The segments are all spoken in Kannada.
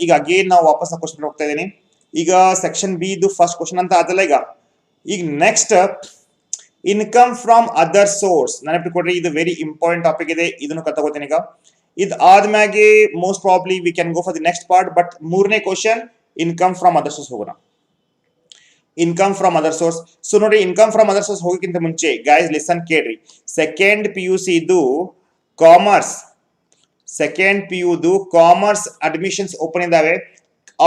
ಈಗ ಅಗೇನ್ ನಾವು ವಾಪಸ್ ಕ್ವಶನ್ ಹೋಗ್ತಾ ಇದ್ದೀನಿ. ಈಗ ಸೆಕ್ಷನ್ ಬಿ ಇದು ಫಸ್ಟ್ ಕ್ವಶನ್ ಅಂತ ಆದಲ್ಲ. ಈಗ next income from other source ನೆನಪಿಟ್ಕೊಡ್ರಿ, ಇದು ವೆರಿ ಇಂಪಾರ್ಟೆಂಟ್ ಟಾಪಿಕ್ ಇದೆ. ಇದನ್ನು ಕತ್ತಗೋತೀನಿ. ಈಗ ಇದು ಆದ್ಮ್ಯಾಗೆ most probably we can go for the next part. But ಮೂರನೇ question income from other source ಹೋಗೋಣ. Income from other source. So ನೋಡಿ, ಇನ್ಕಮ್ ಫ್ರಮ್ ಅದರ್ ಸೋರ್ಸ್ ಹೋಗೋಕ್ಕಿಂತ ಮುಂಚೆ ಗೈಸ್ ಲಿಸನ್ ಕೇಳ್ರಿ. ಸೆಕೆಂಡ್ ಪಿ ಯು ಸಿ ಇದು ಕಾಮರ್ಸ್, ಸೆಕೆಂಡ್ ಪಿ ಯುದು ಕಾಮರ್ಸ್ ಅಡ್ಮಿಷನ್ಸ್ ಓಪನ್ ಇದಾವೆ.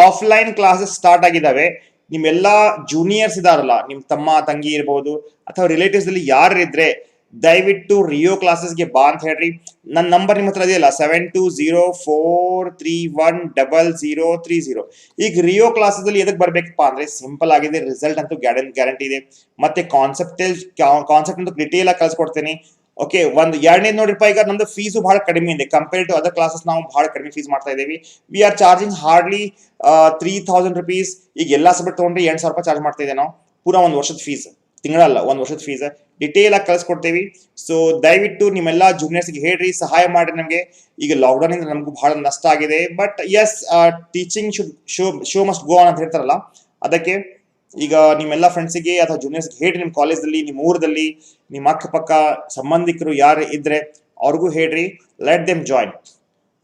ಆಫ್ಲೈನ್ ಕ್ಲಾಸಸ್ ಸ್ಟಾರ್ಟ್ ಆಗಿದ್ದಾವೆ. ನಿಮ್ಮೆಲ್ಲಾ ಜೂನಿಯರ್ಸ್ ಇದಾರಲ್ಲ, ನಿಮ್ ತಮ್ಮ ತಂಗಿ ಇರ್ಬೋದು ಅಥವಾ ರಿಲೇಟಿವ್ಸ್ ಅಲ್ಲಿ ಯಾರು ಇದ್ರೆ ದಯವಿಟ್ಟು ರಿಯೋ ಕ್ಲಾಸಸ್ಗೆ ಬಾ ಅಂತ ಹೇಳ್ರಿ. ನನ್ನ ನಂಬರ್ ನಿಮ್ಮ ಹತ್ರ ಇದೆಯಲ್ಲ 7204310030. ಈಗ ರಿಯೋ ಕ್ಲಾಸಸ್ ಅಲ್ಲಿ ಎದಕ್ ಬರ್ಬೇಕಪ್ಪ ಅಂದ್ರೆ ಸಿಂಪಲ್ ಆಗಿದೆ, ರಿಸಲ್ಟ್ ಅಂತೂ ಗ್ಯಾರಂಟಿ ಇದೆ. ಮತ್ತೆ ಕಾನ್ಸೆಪ್ಟ್ ಅಂತೂ ಡಿಟೇಲ್ ಆಗಿ ಕಳ್ಸಿಕೊಡ್ತೇನೆ. ಓಕೆ, ಒಂದು ಎರಡನೇ ನೋಡ್ರಿಪ್ಪ, ಈಗ ನಮ್ದು ಫೀಸು ಬಹಳ ಕಡಿಮೆ ಇದೆ ಕಂಪೇರ್ ಟು ಅದರ್ ಕ್ಲಾಸಸ್. ನಾವು ಬಹಳ ಕಡಿಮೆ ಫೀಸ್ ಮಾಡ್ತಾ ಇದ್ದೀವಿ. We are charging hardly 3000 rupees. ಈಗ ಎಲ್ಲಾ ಸಬ್ಜೆಕ್ಟ್ ತಗೊಂಡ್ರೆ 8,000 ರೂಪಾಯಿ ಚಾರ್ಜ್ ಮಾಡ್ತಾ ಇದ್ದೇವೆ ನಾವು. ಪೂರಾ ಒಂದು ವರ್ಷದ ಫೀಸ್, ತಿಂಗಳಲ್ಲ ಒಂದು ವರ್ಷದ ಫೀಸ್ ಡಿಟೇಲ್ ಆಗಿ ಕಳ್ಸಿಕೊಡ್ತೇವೆ. ಸೊ ದಯವಿಟ್ಟು ನಿಮ್ಮೆಲ್ಲಾ ಜೂನಿಯರ್ಸ್ಗೆ ಹೇಳ್ರಿ, ಸಹಾಯ ಮಾಡ್ರಿ ನಮಗೆ. ಈಗ ಲಾಕ್ಡೌನ್ ಇಂದ ನಮಗೂ ಬಹಳ ನಷ್ಟ ಆಗಿದೆ. But yes, teaching show must go on ಅಂತ ಹೇಳ್ತಾರಲ್ಲ, ಅದಕ್ಕೆ ಈಗ ನಿಮ್ಮೆಲ್ಲ ಫ್ರೆಂಡ್ಸಿಗೆ ಅಥವಾ ಜೂನಿಯರ್ಸ್ಗೆ ಹೇಳ್ರಿ. ನಿಮ್ಮ ಕಾಲೇಜಲ್ಲಿ, ನಿಮ್ಮ ಊರದಲ್ಲಿ, ನಿಮ್ಮ ಅಕ್ಕಪಕ್ಕ ಸಂಬಂಧಿಕರು ಯಾರು ಇದ್ರೆ ಅವ್ರಿಗೂ ಹೇಳ್ರಿ, let them join.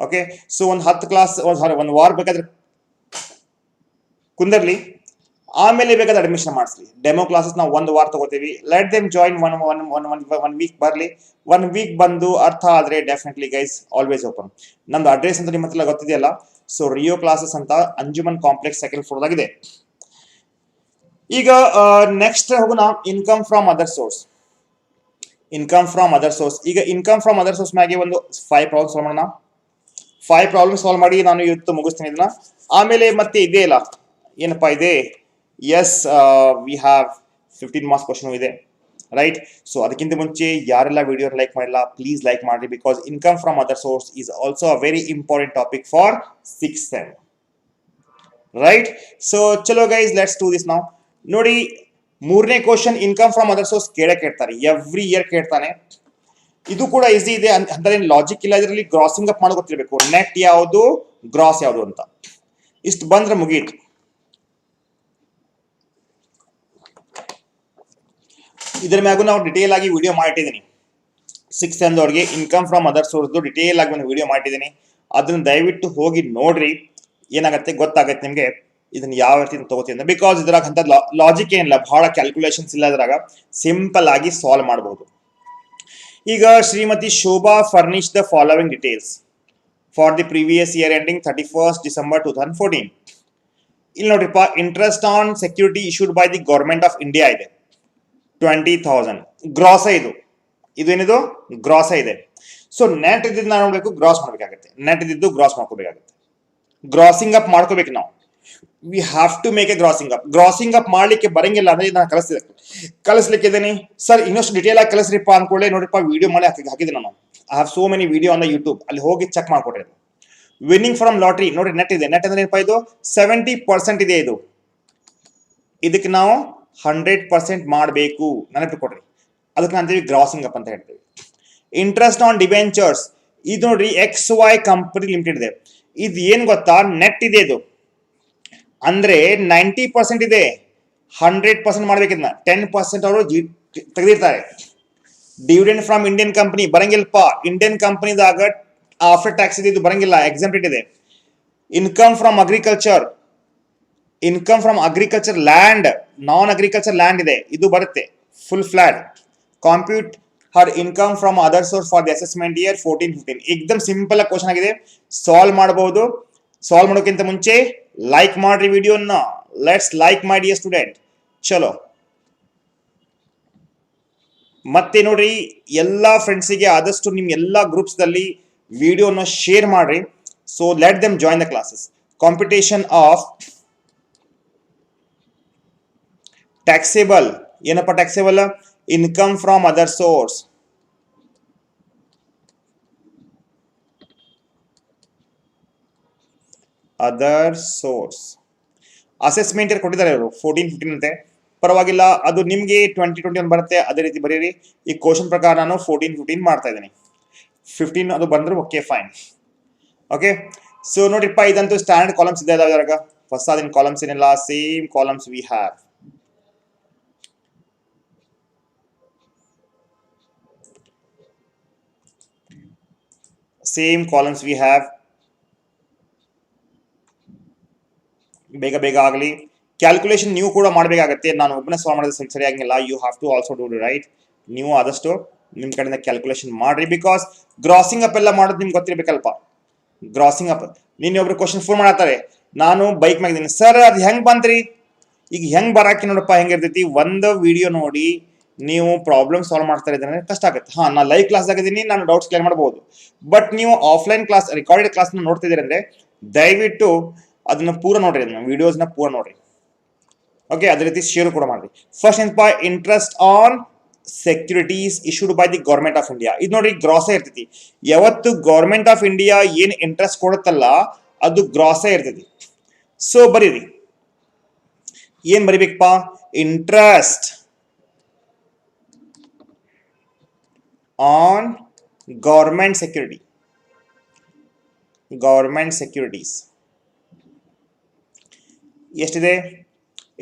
Okay, so ಒಂದು 10 ಕ್ಲಾಸ್ ಒಂದು ವಾರ ಬೇಕಾದ್ರೆ ಕುಂದರ್ಲಿ, ಆಮೇಲೆ ಬೇಕಾದ್ರೆ ಅಡ್ಮಿಷನ್ ಮಾಡಿಸ್ಲಿ. ಡೆಮೋ ಕ್ಲಾಸಸ್ ನಾವು ಒಂದು ವಾರ ತಗೋತೀವಿ. Let them join. One week ಬರ್ಲಿ. 1 ವೀಕ್ ಬಂದು ಅರ್ಥ ಆದ್ರೆ ಡೆಫಿನೆಟ್ಲಿ ಗೈಸ್ ಆಲ್ವೇಸ್ ಓಪನ್. ನಮ್ದು ಅಡ್ರೆಸ್ ಅಂತ ನಿಮ್ಮ ಹತ್ರ ಗೊತ್ತಿದೆಯಲ್ಲ. ಸೊ ರಿಯೋ ಕ್ಲಾಸಸ್ ಅಂತ ಅಂಜುಮನ್ ಕಾಂಪ್ಲೆಕ್ಸ್ ಸೆಕೆಂಡ್ ಫ್ಲೋರ್ ಆಗಿದೆ. ಈಗ ನೆಕ್ಸ್ಟ್ ಹೋಗೋಣ, income from other source. Income from other source. ಈಗ ಇನ್ಕಮ್ ಫ್ರಮ್ ಅದರ್ ಸೋರ್ಸ್ ಮ್ಯಾಗೆ ಒಂದು 5 ಪ್ರಾಬ್ಲಮ್ ಸಾಲ್ವ್ ಮಾಡೋಣ. 5 ಪ್ರಾಬ್ಲಮ್ ಸಾಲ್ವ್ ಮಾಡಿ ನಾನು ಇವತ್ತು ಮುಗಿಸ್ತೀನಿ ಇದನ್ನ. ಆಮೇಲೆ ಮತ್ತೆ ಇದೇ ಇಲ್ಲ, ಏನಪ್ಪಾ ಇದೆ, yes we have 15 marks question ಇದೆ, ರೈಟ್? ಸೊ ಅದಕ್ಕಿಂತ ಮುಂಚೆ ಯಾರೆಲ್ಲ ವಿಡಿಯೋ ಲೈಕ್ ಮಾಡಿಲ್ಲ, ಪ್ಲೀಸ್ ಲೈಕ್ ಮಾಡಿ. Because income from other source is also a very important topic for 6th sem, right? So ಚಲೋ guys, let's do this now. ನೋಡಿ, ಮೂರನೇ question income from other source ಕೇಳ್ತಾರೆ, ಎವ್ರಿ ಇಯರ್ ಕೇಳ್ತಾನೆ. ಇದು ಕೂಡ ಈಸಿ ಇದೆ ಅಂತ ಲಾಜಿಕ್ ಇಲ್ಲ. ಇದರಲ್ಲಿ ಗ್ರಾಸಿಂಗ್ ಅಪ್ ಮಾಡೋ ಗೊತ್ತಿರಬೇಕು, ನೆಟ್ ಯಾವುದು ಗ್ರಾಸ್ ಯಾವುದು ಅಂತ. ಇಷ್ಟು ಬಂದ್ರೆ ಮುಗೀತು. ಇದರ ಮ್ಯಾಗೂ ನಾವು ಡಿಟೇಲ್ ಆಗಿ ವಿಡಿಯೋ ಮಾಡಿಟ್ಟಿದ್ದೀನಿ. 6th sem ಅವ್ರಿಗೆ income from other source detail ಆಗಿ ಒಂದು ವಿಡಿಯೋ ಮಾಡಿಟ್ಟಿದ್ದೀನಿ. ಅದನ್ನ ದಯವಿಟ್ಟು ಹೋಗಿ ನೋಡ್ರಿ, ಏನಾಗತ್ತೆ ಗೊತ್ತಾಗತ್ತೆ ನಿಮ್ಗೆ ಇದನ್ನ ಯಾವ ರೀತಿ ತಗೋತೀನಿ ಅಂತ. ಬಿಕಾಸ್ ಇದ್ರಾಗ ಅಂತ ಲಾಜಿಕ್ ಏನಿಲ್ಲ, ಬಹಳ ಕ್ಯಾಲ್ಕುಲೇಷನ್ಸ್ ಇಲ್ಲ. ಇದ್ರಾಗ ಸಿಂಪಲ್ ಆಗಿ ಸಾಲ್ವ್ ಮಾಡಬಹುದು. ಈಗ Shrimati Shobha furnish the following details for the previous year ending 31st December 2014. ಇಲ್ಲಿ ನೋಡ್ರಿಪ್ಪ, interest on security issued by the government of India ಇದೆ 20,000. ಗ್ರಾಸ ಇದೇನಿದು ಗ್ರಾಸ ಇದೆ. ಸೊ ನೆಟ್ ಇದ್ದಿದ್ದು ನಾವು ನೋಡ್ಬೇಕು, ಗ್ರಾಸ್ ಮಾಡ್ಬೇಕಾಗತ್ತೆ. ನೆಟ್ ಇದ್ದಿದ್ದು ಗ್ರಾಸ್ ಮಾಡ್ಕೋಬೇಕಾಗತ್ತೆ. ಗ್ರಾಸಿಂಗ್ ಅಪ್ ಮಾಡ್ಕೋಬೇಕು ನಾವು. We have to make a grossing up. Grossing up ಮಾಡ್ಲಿಕ್ಕೆ ಬರಂಗಿಲ್ಲ ಅಂದ್ರೆ ನಾನು ಕಲಿಸ್ಲಿಕ್ಕೆ ಇದ್ದೀನಿ ಸರ್, ಇನ್ನಷ್ಟು ಡಿಟೇಲ್ ಆಗಿ ಕಲಿಸ್ರಿಪ್ಪ ಅನ್ಕೊಳ್ಳಿ. ನೋಡ್ರಿಪ್ಪ, ವಿಡಿಯೋ ಮಾಡಿ ಹಾಕಿದ್ದೀನಿ ನಾನು. I have so many video on the YouTube, ಅಲ್ಲಿ ಹೋಗಿ ಚೆಕ್ ಮಾಡ್ಕೊಡ್ರಿ. ವಿನ್ನಿಂಗ್ ಫ್ರಮ್ ಲಾಟ್ರಿ ನೋಡ್ರಿ, ನೆಟ್ ಇದೆ. ನೆಟ್ ಅಂದ್ರೆ ಏನಪ್ಪ, ಇದು 70% ಇದೆ. ಇದಕ್ಕೆ ನಾವು 100% ಮಾಡಬೇಕು, ನೆನಪಿಟ್ಕೊಡ್ರಿ. ಅದಕ್ಕೆ ಅಂತೀವಿ ಗ್ರಾಸಿಂಗ್ ಅಪ್ ಅಂತ ಹೇಳ್ತೀವಿ. ಇಂಟ್ರೆಸ್ಟ್ ಆನ್ ಡಿಬೆಂಚರ್ಸ್, ಇದು ನೋಡ್ರಿ XY ಕಂಪನಿ ಲಿಮಿಟೆಡ್ ಇದೆ. ಇದು ಏನ್ ಗೊತ್ತಾ, ನೆಟ್ ಇದೆ. ಇದು ಅಂದ್ರೆ 90% ಇದೆ, 100% ಮಾಡ್ಬೇಕಿದ್ನ. 10% ಅವರು ತೆಗೆದಿರ್ತಾರೆ. ಡಿವಿಡೆಂಡ್ ಫ್ರಮ್ ಇಂಡಿಯನ್ ಕಂಪನಿ ಬರಂಗಿಲ್ಲಪ್ಪ. ಇಂಡಿಯನ್ ಕಂಪನಿದಾಗ ಆಫ್ಟರ್ ಟ್ಯಾಕ್ಸ್ ಇದು ಬರಂಗಿಲ್ಲ, ಎಕ್ಸಾಮ್ಟೆಡ್ ಇದೆ. Income from agriculture, income from agriculture land, non agriculture land ಇದೆ, ಇದು ಬರುತ್ತೆ full flat. Compute her income from other source for the assessment year 14-15. ಏಕದಮ್ ಸಿಂಪಲ್ ಆಗಿ ಕ್ವಶನ್ ಆಗಿದೆ, ಸಾಲ್ವ್ ಮಾಡಬಹುದು. ಸಾಲ್ವ್ ಮಾಡೋಕ್ಕಿಂತ ಮುಂಚೆ ಲೈಕ್ ಮಾಡ್ರಿ ವಿಡಿಯೋನ. Let's like my dear student. ಚಲೋ, ಮತ್ತೆ ನೋಡ್ರಿ, ಎಲ್ಲಾ ಫ್ರೆಂಡ್ಸಿಗೆ ಆದಷ್ಟು ನಿಮ್ ಎಲ್ಲಾ ಗ್ರೂಪ್ಸ್ ದಲ್ಲಿ ವಿಡಿಯೋನ ಶೇರ್ ಮಾಡ್ರಿ. So let them join the classes. Computation of taxable, ಏನಪ್ಪ taxable? Income from other source. Other source assessment ಕೊಟ್ಟಿದ್ದಾರೆ ಅವರು 14-15 ಅಂತೆ. ಪರವಾಗಿಲ್ಲ, ಅದು ನಿಮ್ಗೆ 2021 ಬರುತ್ತೆ, ಅದೇ ರೀತಿ ಬರೀರಿ. ಈ ಕ್ವಶನ್ ಪ್ರಕಾರ ನಾನು 14-15 ಮಾಡ್ತಾ ಇದ್ದೀನಿ. 15 ಅದು ಬಂದ್ರೆ ಓಕೆ, ಫೈನ್. ಓಕೆ, ಸೊ ನೋಡ್ರಿಪ್ಪ, ಇದಂತೂ ಸ್ಟ್ಯಾಂಡರ್ಡ್ ಕಾಲಮ್ಸ್ ಇದೆ ಅದ್ರಾಗ. ಹೊಸದಿನ ಕಾಲಮ್ಸ್ ಏನಿಲ್ಲ, same columns we have. Same columns we have. ಬೇಗ ಬೇಗ ಆಗಲಿ. ಕ್ಯಾಲ್ಕುಲೇಷನ್ ನೀವು ಕೂಡ ಮಾಡಬೇಕಾಗತ್ತೆ. ನಾನು ಒಬ್ಬನೇ ಸಾಲ್ವ್ ಮಾಡೋದು ಸರಿಯಾಗಿಲ್ಲ. You have to also do right. ನೀವು ಆದಷ್ಟು ನಿಮ್ಮ ಕಡೆಯಿಂದ ಕ್ಯಾಲ್ಕುಲೇಷನ್ ಮಾಡ್ರಿ. ಬಿಕಾಸ್ ಗ್ರಾಸಿಂಗ್ ಅಪ್ ಎಲ್ಲ ಮಾಡೋದು ನಿಮ್ಗೆ ಗೊತ್ತಿರ್ಬೇಕಲ್ಪ. ಗ್ರಾಸಿಂಗ್ ಅಪ್, ನೀನು ಒಬ್ರು ಕ್ವಶನ್ ಫೋನ್ ಮಾಡತ್ತಾರೆ, ನಾನು ಬೈಕ್ ಮ್ಯಾಗಿದ್ದೀನಿ ಸರ್, ಅದು ಹೆಂಗ್ ಬಂದ್ರಿ? ಈಗ ಹೆಂಗ್ ಬರಾಕಿ ನೋಡಪ್ಪ ಹೆಂಗಿರ್ತೈತಿ. ಒಂದು ವಿಡಿಯೋ ನೋಡಿ ನೀವು ಪ್ರಾಬ್ಲಮ್ ಸಾಲ್ವ್ ಮಾಡ್ತಾ ಇದ್ರೆ ಕಷ್ಟ ಆಗುತ್ತೆ. ಹಾ, ನಾನು ಲೈವ್ ಕ್ಲಾಸ್ ಆಗಿದ್ದೀನಿ, ನಾನು ಡೌಟ್ಸ್ ಕ್ಲಿಯರ್ ಮಾಡಬಹುದು. ಬಟ್ ನೀವು ಆಫ್ಲೈನ್ ಕ್ಲಾಸ್, ರೆಕಾರ್ಡೆಡ್ ಕ್ಲಾಸ್ ನೋಡ್ತಿದ್ದೀರಿ ಅಂದ್ರೆ ದಯವಿಟ್ಟು ಅದನ್ನ ಪೂರ ನೋಡ್ರಿ, ಅದನ್ನ ವಿಡಿಯೋಸ್ನ ಪೂರ ನೋಡ್ರಿ. ಓಕೆ, ಅದೇ ರೀತಿ ಶೇರ್ ಕೂಡ ಮಾಡ್ರಿ. ಫಸ್ಟ್ ಏನಪ್ಪ, interest on securities issued by the government of India. ಇದು ನೋಡ್ರಿ ಗ್ರಾಸೇ ಇರ್ತೈತಿ. ಯಾವತ್ತು ಗೌರ್ಮೆಂಟ್ ಆಫ್ ಇಂಡಿಯಾ ಏನ್ ಇಂಟ್ರೆಸ್ಟ್ ಕೊಡುತ್ತಲ್ಲ ಅದು ಗ್ರಾಸೇ ಇರ್ತೈತಿ. ಸೊ ಬರೀರಿ, ಏನ್ ಬರಿಬೇಕಪ್ಪ? Interest on government security, government securities ಎಷ್ಟಿದೆ?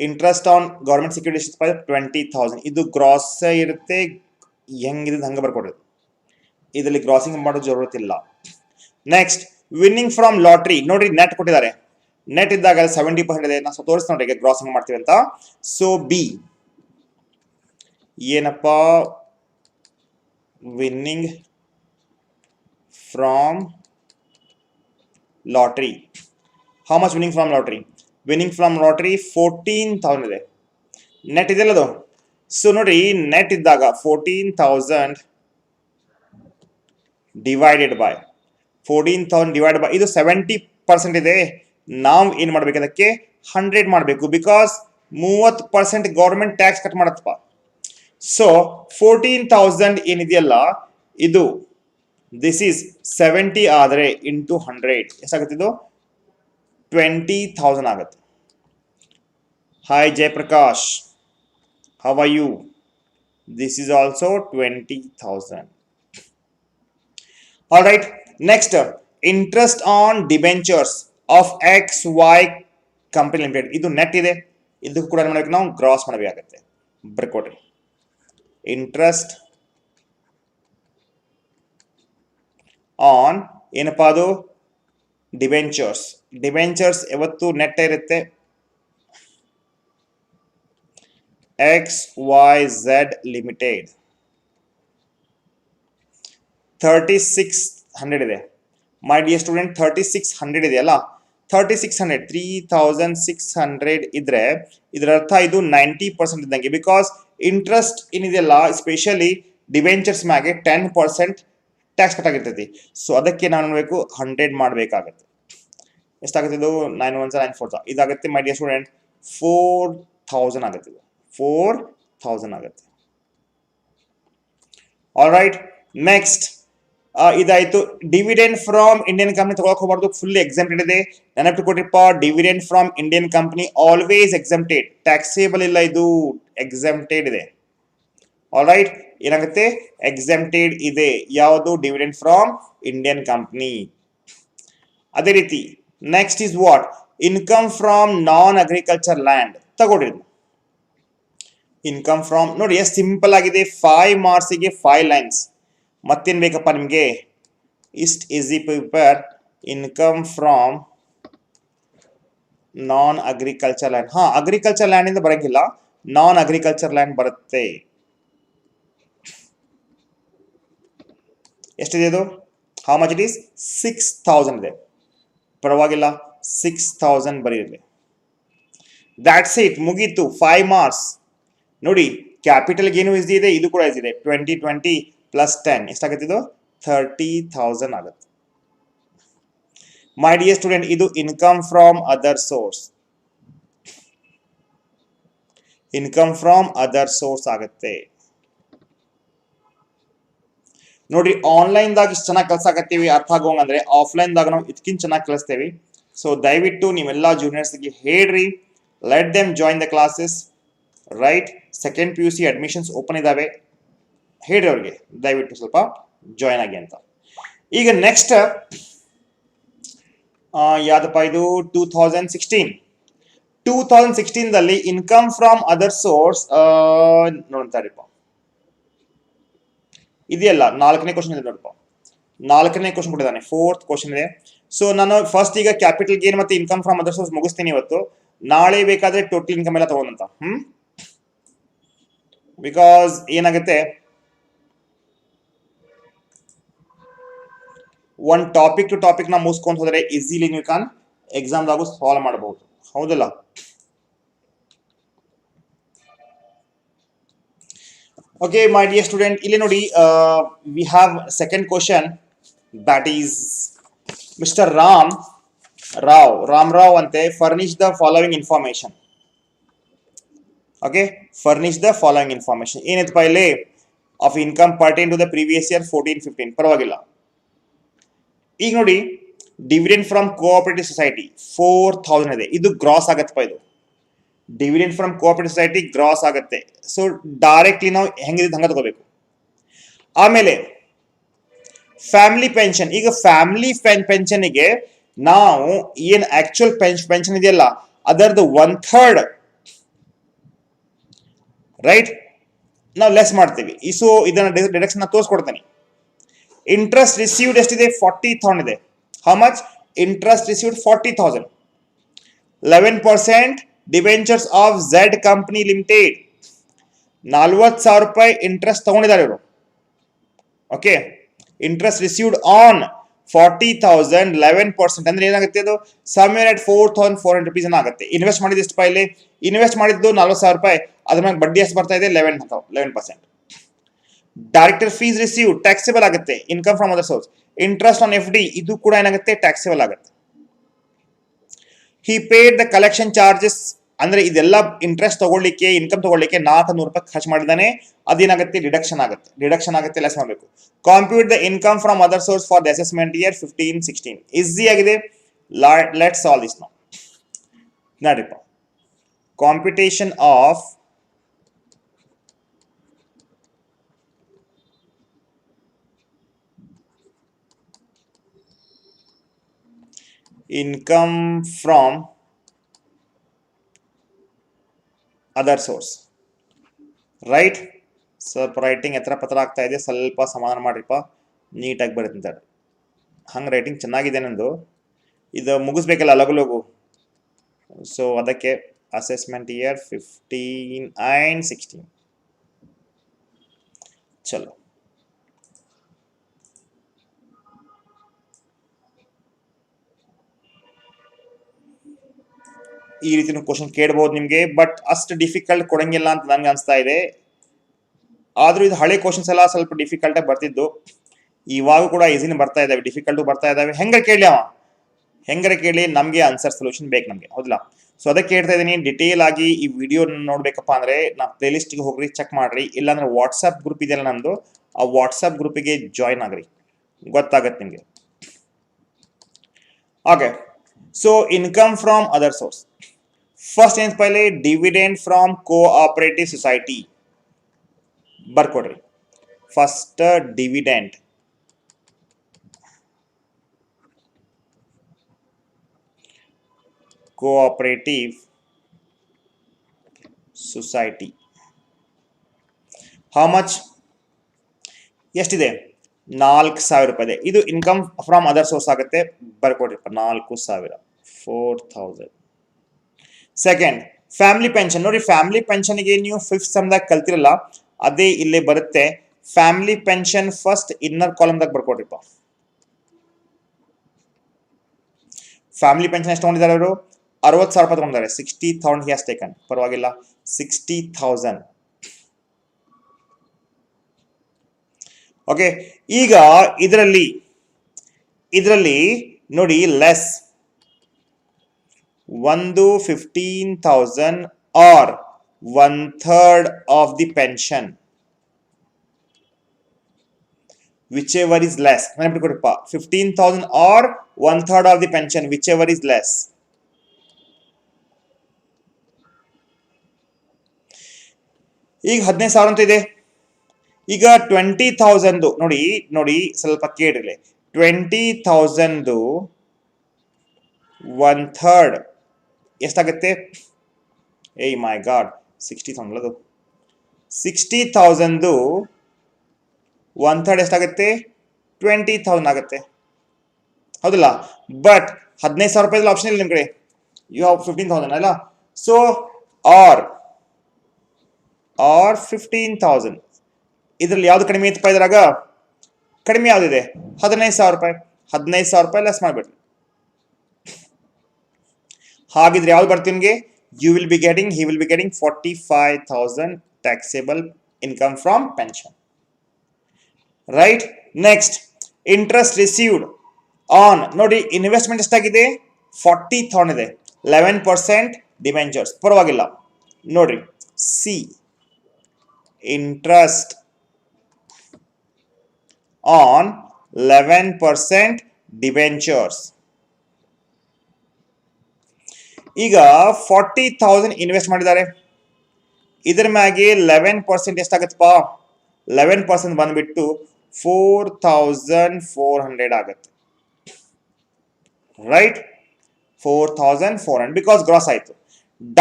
Interest on government securities 20,000. ಇದು ಗ್ರಾಸ್ ಇರುತ್ತೆ. ಹೆಂಗಿದೆ ಹಂಗೆ ಬರ್ಕೊಡ್ರಿ. ಇದರಲ್ಲಿ ಗ್ರಾಸಿಂಗ್ ಮಾಡೋ ಜरूरत ಇಲ್ಲ. Next, winning from lottery. ನೋಡ್ರಿ, ನೆಟ್ ಕೊಟ್ಟಿದ್ದಾರೆ. ನೆಟ್ ಇದ್ದಾಗ 70% ಇದೆ. ನಾವು ತೋರಿಸ್ ನೋಡ್ರಿ ಈಗ ಗ್ರಾಸಿಂಗ್ ಮಾಡ್ತೀವಿ ಅಂತ. ಸೊ ಬಿ ಏನಪ್ಪ? Winning from lottery. How much winning from lottery? Winning from lottery 14,000 ಇದೆ. ನೆಟ್ ಇದೆಯಲ್ಲ ಅದು. ಸೊ ನೋಡ್ರಿ, ನೆಟ್ ಇದ್ದಾಗ 14,000 ಡಿವೈಡೆಡ್ ಬೈ 14,000 ಡಿವೈಡ್ ಬೈ ಇದು 70% ಇದೆ. ನಾವು ಏನ್ ಮಾಡ್ಬೇಕು? ಅದಕ್ಕೆ 100 ಮಾಡಬೇಕು. ಬಿಕಾಸ್ 30% ಗೌರ್ಮೆಂಟ್ ಟ್ಯಾಕ್ಸ್ ಕಟ್ ಮಾಡತ್ತಪ್ಪ. ಸೊ 14,000 ಏನಿದೆಯಲ್ಲ ಇದು, ದಿಸ್ ಈಸ್ 70 ಆದರೆ ಇಂಟು 100 ಎಷ್ಟಾಗುತ್ತೆ? ಇದು 20,000 ಆಗುತ್ತೆ. Hi Jayaprakash, how are you? This is also 20,000. All right. Next, interest on debentures of XY company limited. ಇದು ನೆಟ್ ಇದೆ. ಇದಕ್ಕೂ ಕೂಡ ಮಾಡಬೇಕು, ನಾವು ಗ್ರಾಸ್ ಮಾಡಬೇಕಾಗತ್ತೆ. ಬರ್ಕೊಡ್ರಿ. ಇಂಟ್ರೆಸ್ಟ್ ಆನ್ ಏನಪ್ಪಾ ಅದು? ಡಿಬೆಂಚರ್ಸ್. ಡಿಬೆಂಚರ್ಸ್ ಯಾವತ್ತು ನೆಟ್ ಇರುತ್ತೆ. XYZ ಲಿಮಿಟೆಡ್ 3600 ಇದೆ. ಮೈ ಡಿಯರ್ ಸ್ಟೂಡೆಂಟ್, 3600 ಇದೆಯಲ್ಲ, 3600 3600 ಇದ್ರೆ ಇದರ ಅರ್ಥ ಇದು 90% ಇದ್ದಂಗೆ. ಬಿಕಾಸ್ ಇಂಟ್ರೆಸ್ಟ್ ಏನಿದೆಯಲ್ಲ, ಸ್ಪೆಷಲಿ ಡಿಬೆಂಚರ್ಸ್ ಮ್ಯಾಗೆ 10% ಟ್ಯಾಕ್ಸ್ ಕಟ್ ಆಗಿರ್ತೈತಿ. ಸೊ ಅದಕ್ಕೆ ನಾವು ನೋಡಬೇಕು, 100 ಮಾಡಬೇಕಾಗತ್ತೆ. ಎಷ್ಟಾಗುತ್ತೆ ಇದು? 9 1 9 4 ಇದಾಗುತ್ತೆ. ಮೈ ಡಿಯರ್ ಸ್ಟೂಡೆಂಟ್, 4,000 ಆಗುತ್ತೆ. ಇದು 4,000 ಆಗುತ್ತೆ. All right. ನೆಕ್ಸ್ಟ್, ಇದಾಯ್ತು. ಡಿವಿಡೆಂಡ್ ಫ್ರಮ್ ಇಂಡಿಯನ್ ಕಂಪನಿ ತಗೊಳಕ್ ಹೋಗಬಾರ್ದು, ಫುಲ್ ಎಕ್ಸೆಂಪ್ಟೆಡ್ ಇದೆ. ನೆನಪಿಟ್ಕೊಟ್ರಿಪ್ಪ, dividend from Indian company always exempted. Taxable ಇಲ್ಲ, ಇದು ಎಕ್ಸೆಂಪ್ಟೆಡ್ ಇದೆ. All right. ಏನಾಗುತ್ತೆ? ಎಕ್ಸೆಂಪ್ಟೆಡ್ ಇದೆ. ಯಾವುದು? Dividend from Indian company. ಅದೇ ರೀತಿ next is what? Income from non agriculture land. ತಗೊಳ್ರಿ, ಇನ್ಕಮ್ ಫ್ರಮ್. ನೋಡಿ ಎಷ್ಟು ಸಿಂಪಲ್ ಆಗಿದೆ. 5 ಮಾರ್ಕ್ಸಿಗೆ 5 ಲೈನ್ಸ್. ಮತ್ತೇನ್ ಬೇಕಪ್ಪ ನಿಮ್ಗೆ? ಇಸ್ಟ್ easy paper. Income from non agriculture land. ಹಾ, ಅಗ್ರಿಕಲ್ಚರ್ ಲ್ಯಾಂಡ್ ಇಂದ ಬರಂಗಿಲ್ಲ, ನಾನ್ ಅಗ್ರಿಕಲ್ಚರ್ ಲ್ಯಾಂಡ್ ಬರುತ್ತೆ. ಎಷ್ಟಿದೆ ಅದು? How much it is? 6,000 ಇದೆ. ಪರವಾಗಿಲ್ಲ, 6,000 ಬರೀರಲಿ. ದ್ಯಾಟ್ಸ್ ಇಟ್, ಮುಗೀತು. 5 ಮಾರ್ಕ್ಸ್. ನೋಡಿ, ಕ್ಯಾಪಿಟಲ್ಗೆ ಏನು ಈಸಿ ಇದೆ, ಇದು ಕೂಡ ಈಸಿ ಇದೆ. 20 ಪ್ಲಸ್ 10 ಎಷ್ಟಾಗುತ್ತೆ? ಇದು 30,000 ಆಗುತ್ತೆ. ಮೈ ಡಿಯರ್ ಸ್ಟೂಡೆಂಟ್, ಇದು income from other source. Income from other source ಆಗುತ್ತೆ. ನೋಡ್ರಿ, ಆನ್ಲೈನ್ ದಾಗ ಇಷ್ಟು ಚೆನ್ನಾಗಿ ಕಲ್ಸಾಕತ್ತೀವಿ, ಅರ್ಥ ಆಗೋಂಗಂದ್ರೆ ಆಫ್ಲೈನ್ ದಾಗ ನಾವು ಇದಕ್ಕಿಂತ ಚೆನ್ನಾಗಿ ಕಲಿಸ್ತೇವೆ. ಸೊ ದಯವಿಟ್ಟು ನೀವೆಲ್ಲ ಜೂನಿಯರ್ಸ್ಗೆ ಹೇಳ್ರಿ, let them join the classes. Right. Second PUC admissions open ಇದಾವೆ. ಹೇಳ್ರಿ ಅವ್ರಿಗೆ ದಯವಿಟ್ಟು ಸ್ವಲ್ಪ ಜಾಯಿನ್ ಆಗಿ ಅಂತ. ಈಗ ನೆಕ್ಸ್ಟ್ ಯಾವ್ದಪ್ಪ ಇದು 2016 ಇನ್ಕಮ್ ಫ್ರಮ್ ಅದರ್ ಸೋರ್ಸ್ ನೋಡ್ತಾರಿಪ್ಪ ಇದೆಯಲ್ಲ 4ನೇ ಕ್ವಶನ್ ಇದೆ ನೋಡಪ್ಪ 4ನೇ ಕ್ವಶನ್ ಕೊಟ್ಟಿದ್ದಾನೆ 4th ಕ್ವಶನ್ ಇದೆ ಸೊ ನಾನು ಫಸ್ಟ್ ಈಗ ಕ್ಯಾಪಿಟಲ್ ಗೇನ್ ಮತ್ತೆ ಇನ್ಕಮ್ ಫ್ರಮ್ ಅದರ್ ಸೋರ್ಸ್ ಮುಗಿಸ್ತೀನಿ ಇವತ್ತು ನಾಳೆ ಬೇಕಾದ್ರೆ ಟೋಟಲ್ ಇನ್ಕಮ್ ಎಲ್ಲ ತಗೊಂಡಂತ ಬಿಕಾಸ್ ಏನಾಗುತ್ತೆ ಒಂದು ಟಾಪಿಕ್ ಟು ಟಾಪಿಕ್ ನ ಮುಗಿಸ್ಕೊಂಡು ಹೋದ್ರೆ ಈಸಿಲಿ ನೀವು ಕಾನ್ ಎಕ್ಸಾಮ್ದಾಗೂ ಸಾಲ್ವ್ ಮಾಡಬಹುದು ಹೌದಲ್ಲ ಓಕೆ ಮೈ ಡಿಯರ್ ಸ್ಟೂಡೆಂಟ್ ಇಲ್ಲಿ ನೋಡಿ we have second question that is mister Rao ಅಂತೆ furnish the following information okay furnish the following information ಏನೈತಪ್ಪ ಇಲ್ಲಿ of income pertain to the previous year 14-15 ಪರವಾಗಿಲ್ಲ ಈಗ ನೋಡಿ ಡಿವಿಡೆಂಡ್ ಫ್ರಮ್ ಕೋಆಪರೇಟಿವ್ ಸೊಸೈಟಿ 4000 ಇದೆ ಇದು ಗ್ರಾಸ್ ಆಗತ್ತಪ್ಪ ಇದು dividend from cooperative society gross ಆಗುತ್ತೆ ಸೊ ಡೈರೆಕ್ಟ್ಲಿ ನಾವು ಹೆಂಗಿದೆ ಹಂಗ ತಗೋಬೇಕು ಆಮೇಲೆ ಫ್ಯಾಮಿಲಿ ಪೆನ್ಷನ್ ಈಗ ಫ್ಯಾಮಿಲಿ ಪೆನ್ಷನ್ಗೆ ನಾವು ಏನ್ ಆಕ್ಚುಯಲ್ ಪೆನ್ಷನ್ ಇದೆಯಲ್ಲ ಅದರದ್ದು 1/3 ರೈಟ್ ನಾವು ಲೆಸ್ ಮಾಡ್ತೀವಿ ಸೊ ಇದನ್ನ ಡಿಡಕ್ಷನ್ ತೋರಿಸ್ಕೊಡ್ತೀನಿ ಇಂಟ್ರೆಸ್ಟ್ ರಿಸೀವ್ಡ್ ಎಷ್ಟಿದೆ 40,000 ಇದೆ how much interest received 40,000 11% debentures of Z company limited 40,000 ರೂಪಾಯಿ ಇಂಟ್ರೆಸ್ಟ್ ತಗೊಂಡಿದ್ದಾರೆ ಇವರು ಓಕೆ ಇಂಟ್ರೆಸ್ಟ್ ರಿಸೀವ್ಡ್ ಆನ್ 40,000 11% ಅಂದ್ರೆ ಏನಾಗುತ್ತೆ ಅದು ಸಮ್ವೇರ್ ಅಟ್ 4,400 rupees ಆಗುತ್ತೆ ಇನ್ವೆಸ್ಟ್ ಮಾಡಿದ ಎಷ್ಟು ರೂಪಾಯಿ ಇನ್ವೆಸ್ಟ್ ಮಾಡಿದ್ದು 40,000 ರೂಪಾಯಿ ಅದ್ರ ಮೇಲೆ ಬಡ್ಡಿ ಎಷ್ಟು ಬರ್ತಾ ಇದೆ 11%. ಡೈರೆಕ್ಟರ್ ಫೀಸ್ ರಿಸೀವ್ ಟ್ಯಾಕ್ಸೇಬಲ್ ಆಗುತ್ತೆ income from other source interest on FD ಇದು ಕೂಡ ಏನಾಗುತ್ತೆ ಟ್ಯಾಕ್ಸೇಬಲ್ ಆಗುತ್ತೆ ಹಿ ಪೇಡ್ ದ ಕಲೆಕ್ಷನ್ ಚಾರ್ಜಸ್ ಅಂದ್ರೆ ಇದೆಲ್ಲ ಇಂಟ್ರೆಸ್ಟ್ ತಗೊಳ್ಳಿಕ್ಕೆ ಇನ್ಕಮ್ ತಗೊಳ್ಳಿಕ್ಕೆ 400 ರೂಪಾಯಿ ಖರ್ಚು ಮಾಡಿದಾನೆ ಅದೇನಾಗುತ್ತೆ ಡಿಡಕ್ಷನ್ ಆಗುತ್ತೆ ಲೆಸ್ ಮಾಡಬೇಕು compute the income from other source for the assessment year 15-16 easy ಆಗಿದೆ ಲೆಟ್ಸ್ ಸಾಲ್ವ್ ದಿಸ್ ನೌ ನೋಡ್ರಿಪ್ಪ computation of income from other source right ಸ್ವಲ್ಪ ರೈಟಿಂಗ್ ಎತ್ತರ ಪತ್ರ ಆಗ್ತಾ ಇದೆ ಸ್ವಲ್ಪ ಸಮಾಧಾನ ಮಾಡ್ರಿಪ್ಪ ನೀಟಾಗಿ ಬರುತ್ತೆ ಹಂಗೆ ರೈಟಿಂಗ್ ಚೆನ್ನಾಗಿದೆ ನಂದು ಇದು ಮುಗಿಸ್ಬೇಕಲ್ಲ ಲಗು ಸೊ ಅದಕ್ಕೆ ಅಸೆಸ್ಮೆಂಟ್ ಇಯರ್ 15 and 16 ಚಲೋ ಈ ರೀತಿ ಕ್ವಶನ್ ಕೇಳಬಹುದು ನಿಮ್ಗೆ ಬಟ್ ಅಷ್ಟು ಡಿಫಿಕಲ್ಟ್ ಕೊಡಂಗಿಲ್ಲ ಅಂತ ನನ್ಗೆ ಅನ್ಸ್ತಾ ಇದೆ ಆದ್ರೂ ಇದು ಹಳೆ ಕ್ವಶನ್ಸ್ ಎಲ್ಲ ಸ್ವಲ್ಪ ಡಿಫಿಕಲ್ಟ್ ಆಗಿ ಬರ್ತಿದ್ದು ಇವಾಗ ಕೂಡ ಈಸಿನ ಬರ್ತಾ ಇದಾವೆ ಡಿಫಿಕಲ್ಟ್ ಬರ್ತಾ ಇದಾವೆ ಹೆಂಗರ ಕೇಳಿ ನಮ್ಗೆ ಆನ್ಸರ್ ಸೊಲ್ಯೂಷನ್ ಬೇಕು ನಮ್ಗೆ ಹೌದಲ್ಲ ಸೊ ಅದಕ್ಕೆ ಹೇಳ್ತಾ ಇದೀನಿ ಡಿಟೇಲ್ ಆಗಿ ಈ ವಿಡಿಯೋ ನೋಡ್ಬೇಕಪ್ಪ ಅಂದ್ರೆ ನಾ ಪ್ಲೇ ಲಿಸ್ಟ್ ಗೆ ಹೋಗ್ರಿ ಚೆಕ್ ಮಾಡ್ರಿ ಇಲ್ಲಾಂದ್ರೆ ವಾಟ್ಸ್ಆಪ್ ಗ್ರೂಪ್ ಇದೆಯಲ್ಲ ನಮ್ದು ಆ ವಾಟ್ಸ್ಆಪ್ ಗ್ರೂಪಿಗೆ ಜಾಯಿನ್ ಆಗ್ರಿ ಗೊತ್ತಾಗತ್ತೆ ನಿಮ್ಗೆ okay so income from other source first ಏನ್ ಪೈಲೆ ಡಿವಿಡೆಂಡ್ ಫ್ರಮ್ ಕೋಆಪರೇಟಿವ್ ಸೊಸೈಟಿ ಬರ್ಕೊಡ್ರಿ first dividend cooperative society how much ಎಷ್ಟಿದೆ 4,000 ರೂಪಾಯಿ ಇದೆ ಇದು ಇನ್ಕಮ್ ಫ್ರಮ್ ಅದರ್ ಸೋರ್ಸ್ ಆಗುತ್ತೆ ಬರ್ಕೊಡ್ರಿ 4,000 4,000 ಸೆಕೆಂಡ್ ಫ್ಯಾಮಿಲಿ ಪೆನ್ಷನ್ ನೋಡಿ ಫ್ಯಾಮಿಲಿ ಪೆನ್ಷನ್ಗೆ ನೀವು 5th ಸಮ್ದಾಗ ಕಲ್ತಿರಲ್ಲ ಅದೇ ಇಲ್ಲೇ ಬರುತ್ತೆ ಫ್ಯಾಮಿಲಿ ಪೆನ್ಷನ್ ಫಸ್ಟ್ ಇನ್ನರ್ ಕಾಲಮ್ದಾಗ ಬರ್ಕೊಡ್ರಿಪ್ಪ ಫ್ಯಾಮಿಲಿ ಪೆನ್ಷನ್ ಎಷ್ಟು ತಗೊಂಡಿದ್ದಾರೆ ಅವರು 60,000 ರೂಪಾಯಿ ತಗೊಂಡಿದ್ದಾರೆ 60,000 ಹಿ ಹ್ಯಾಸ್ ಟೇಕನ್ ಪರವಾಗಿಲ್ಲ 60,000 ಓಕೆ ಈಗ ಇದರಲ್ಲಿ ನೋಡಿ less 15,000 or 1/3 of the pension whichever is less 15,000 or 1/3 of the pension whichever is less ಈಗ 15,000 ಅಂತ ಇದೆ ಈಗ 20,000 ನೋಡಿ ಸ್ವಲ್ಪ ಕೇಳಿರಲಿ 20,000 1/3 ಎಷ್ಟಾಗುತ್ತೆ? ಏ ಮೈ ಗಾಡ್, 60,000 ಅದು 60,000 1/3 ಎಷ್ಟಾಗುತ್ತೆ? 20,000 ಆಗುತ್ತೆ, ಹೌದಲ್ಲ? ಬಟ್ 15,000 ರೂಪಾಯಿ ಆಪ್ಷನ್ ಇಲ್ಲ ನಿಮ್ಮ ಕಡೆ, ಯು ಹ್ಯಾವ್ 15,000 ಅಲ್ಲ. ಸೊ ಆರ್ 15,000 ಇದರಲ್ಲಿ ಯಾವ್ದು ಕಡಿಮೆ ಇತ್ತಪ್ಪ? ಇದ್ರಾಗ ಕಡಿಮೆ ಯಾವ್ದಿದೆ? 15,000 ರೂಪಾಯಿ. 15,000 ರೂಪಾಯಿ ಲೆಸ್ ಮಾಡ್ಬಿಡ್ರಿ. ಹಾಗಿದ್ರೆ ಯಾವ್ದು ಬರ್ತೀವಿ ನಿಮಗೆ? he will be getting 45,000 taxable income from pension, right? Next, interest received on, ನೋಡಿ ಇನ್ವೆಸ್ಟ್ಮೆಂಟ್ ಎಷ್ಟಾಗಿದೆ? 40,000 ಇದೆ. 11% ಡಿಬೆಂಚರ್ಸ್, ಪರವಾಗಿಲ್ಲ. ನೋಡ್ರಿ, ಸಿ ಇಂಟ್ರೆಸ್ಟ್ ಆನ್ 11% ಡಿಬೆಂಚರ್ಸ್. ಈಗ 40,000 ಇನ್ವೆಸ್ಟ್ ಮಾಡಿದ್ದಾರೆ, ಇದರ ಮ್ಯಾಗೆ 11% ಎಷ್ಟಾಗತ್ತಪ್ಪ? 11% ಬಂದ್ಬಿಟ್ಟು 4,400 ಆಗುತ್ತೆ, ರೈಟ್? 4,400 ಬಿಕಾಸ್ ಗ್ರಾಸ್ ಆಯ್ತು.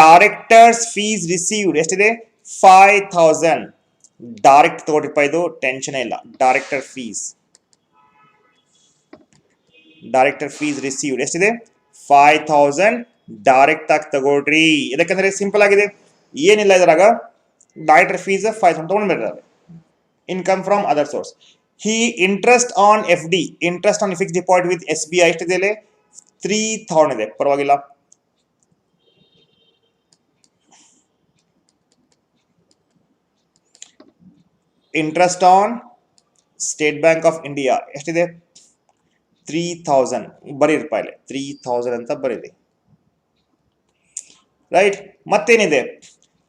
ಡೈರೆಕ್ಟರ್ಸ್ ಫೀಸ್ ರಿಸೀವ್ಡ್ ಎಷ್ಟಿದೆ? 5,000. ಡೈರೆಕ್ಟ್ ತಗೊಳ್ರಿಪ್ಪ, ಇದು ಟೆನ್ಷನ್ ಇಲ್ಲ. ಡೈರೆಕ್ಟರ್ ಫೀಸ್ ರಿಸೀವ್ಡ್ ಎಷ್ಟಿದೆ? 5,000. ಡೈರೆಕ್ಟ್ ಆಗಿ ತಗೊಳ್ರಿ, ಯಾಕಂದ್ರೆ ಸಿಂಪಲ್ ಆಗಿದೆ, ಏನಿಲ್ಲ ಇದ್ರಾಗ. ಡೈರೆಕ್ಟರ್ ಫೀಸ್ 5,000 ತಗೊಂಡ್ಬಿಡ್ತಾರೆ. Income from other source. He interest on FD, interest on fix deposit with SBI ಎಷ್ಟಿದೆ? 3,000 ಇದೆ, ಪರವಾಗಿಲ್ಲ. Interest on State Bank of India ಎಷ್ಟಿದೆ? 3,000. ಬರೀರಪ್ಪ ಇಲ್ಲಿ 3,000 ಅಂತ ಬರೀರಿ, ರೈಟ್? ಮತ್ತೇನಿದೆ?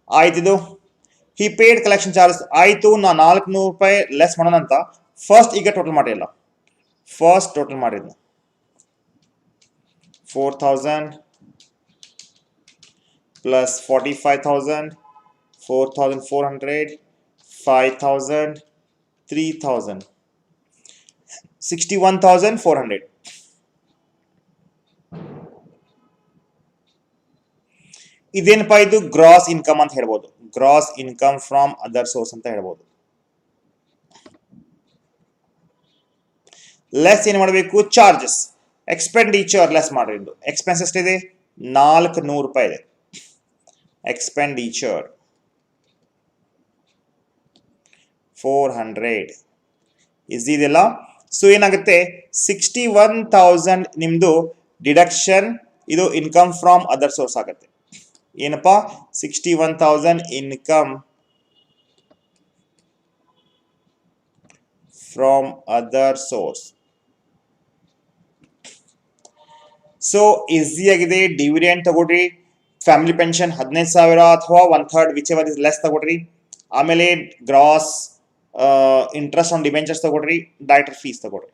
ಆಯ್ತಿದು ಹಿ ಪೇಡ್ ಕಲೆಕ್ಷನ್ ಚಾರ್ಜ್ ಆಯ್ತು. ನಾ 400 ರೂಪಾಯಿ ಲೆಸ್ ಮಾಡೋಣ ಅಂತ ಫಸ್ಟ್ ಈಗ ಟೋಟಲ್ ಮಾಡಿಲ್ಲ. ಫಸ್ಟ್ ಟೋಟಲ್ ಮಾಡಿದ್ನ 4,000 ಪ್ಲಸ್ 45,000, 4,400, 5,000, 3,000, 61,400. ಇದೇನಪ್ಪ? ಇದು ಗ್ರಾಸ್ ಇನ್ಕಮ್ ಅಂತ ಹೇಳ್ಬೋದು. Gross income from other source ಅಂತ ಹೇಳ್ಬೋದು. ಲೆಸ್ ಏನ್ ಮಾಡಬೇಕು? ಚಾರ್ಜಸ್, ಎಕ್ಸ್ಪೆಂಡಿಚರ್ ಲೆಸ್ ಮಾಡ್ರಿ. ಇದು ಎಕ್ಸ್ಪೆನ್ಸ್ ಎಷ್ಟಿದೆ? 400 ರೂಪಾಯಿ ಇದೆ. ಎಕ್ಸ್ಪೆಂಡಿಚರ್ 400 ಇದೆಲ್ಲ. ಸೊ ಏನಾಗುತ್ತೆ? 61,000 ನಿಮ್ದು ಡಿಡಕ್ಷನ್, ಇದು ಇನ್ಕಮ್ ಫ್ರಮ್ ಅದರ್ ಸೋರ್ಸ್ ಆಗುತ್ತೆ. ಏನಪ್ಪಾ? 61,000 income from other source. So easy ಆಗಿದೆ. ಡಿವಿಡೆಂಡ್ ತಗೊಳ್ರಿ, ಫ್ಯಾಮಿಲಿ ಪೆನ್ಷನ್ 15,000 ಅಥವಾ 1/3 ವಿಚ್ ಎವರ್ ಇಸ್ ಲೆಸ್ ತಗೊಳ್ರಿ. ಆಮೇಲೆ ಗ್ರಾಸ್ ಇಂಟ್ರೆಸ್ಟ್ ಆನ್ ಡಿಬೆಂಚರ್ಸ್ ತಗೊಳ್ರಿ, ಡೈರೆಕ್ಟರ್ ಫೀಸ್ ತಗೊಳ್ರಿ.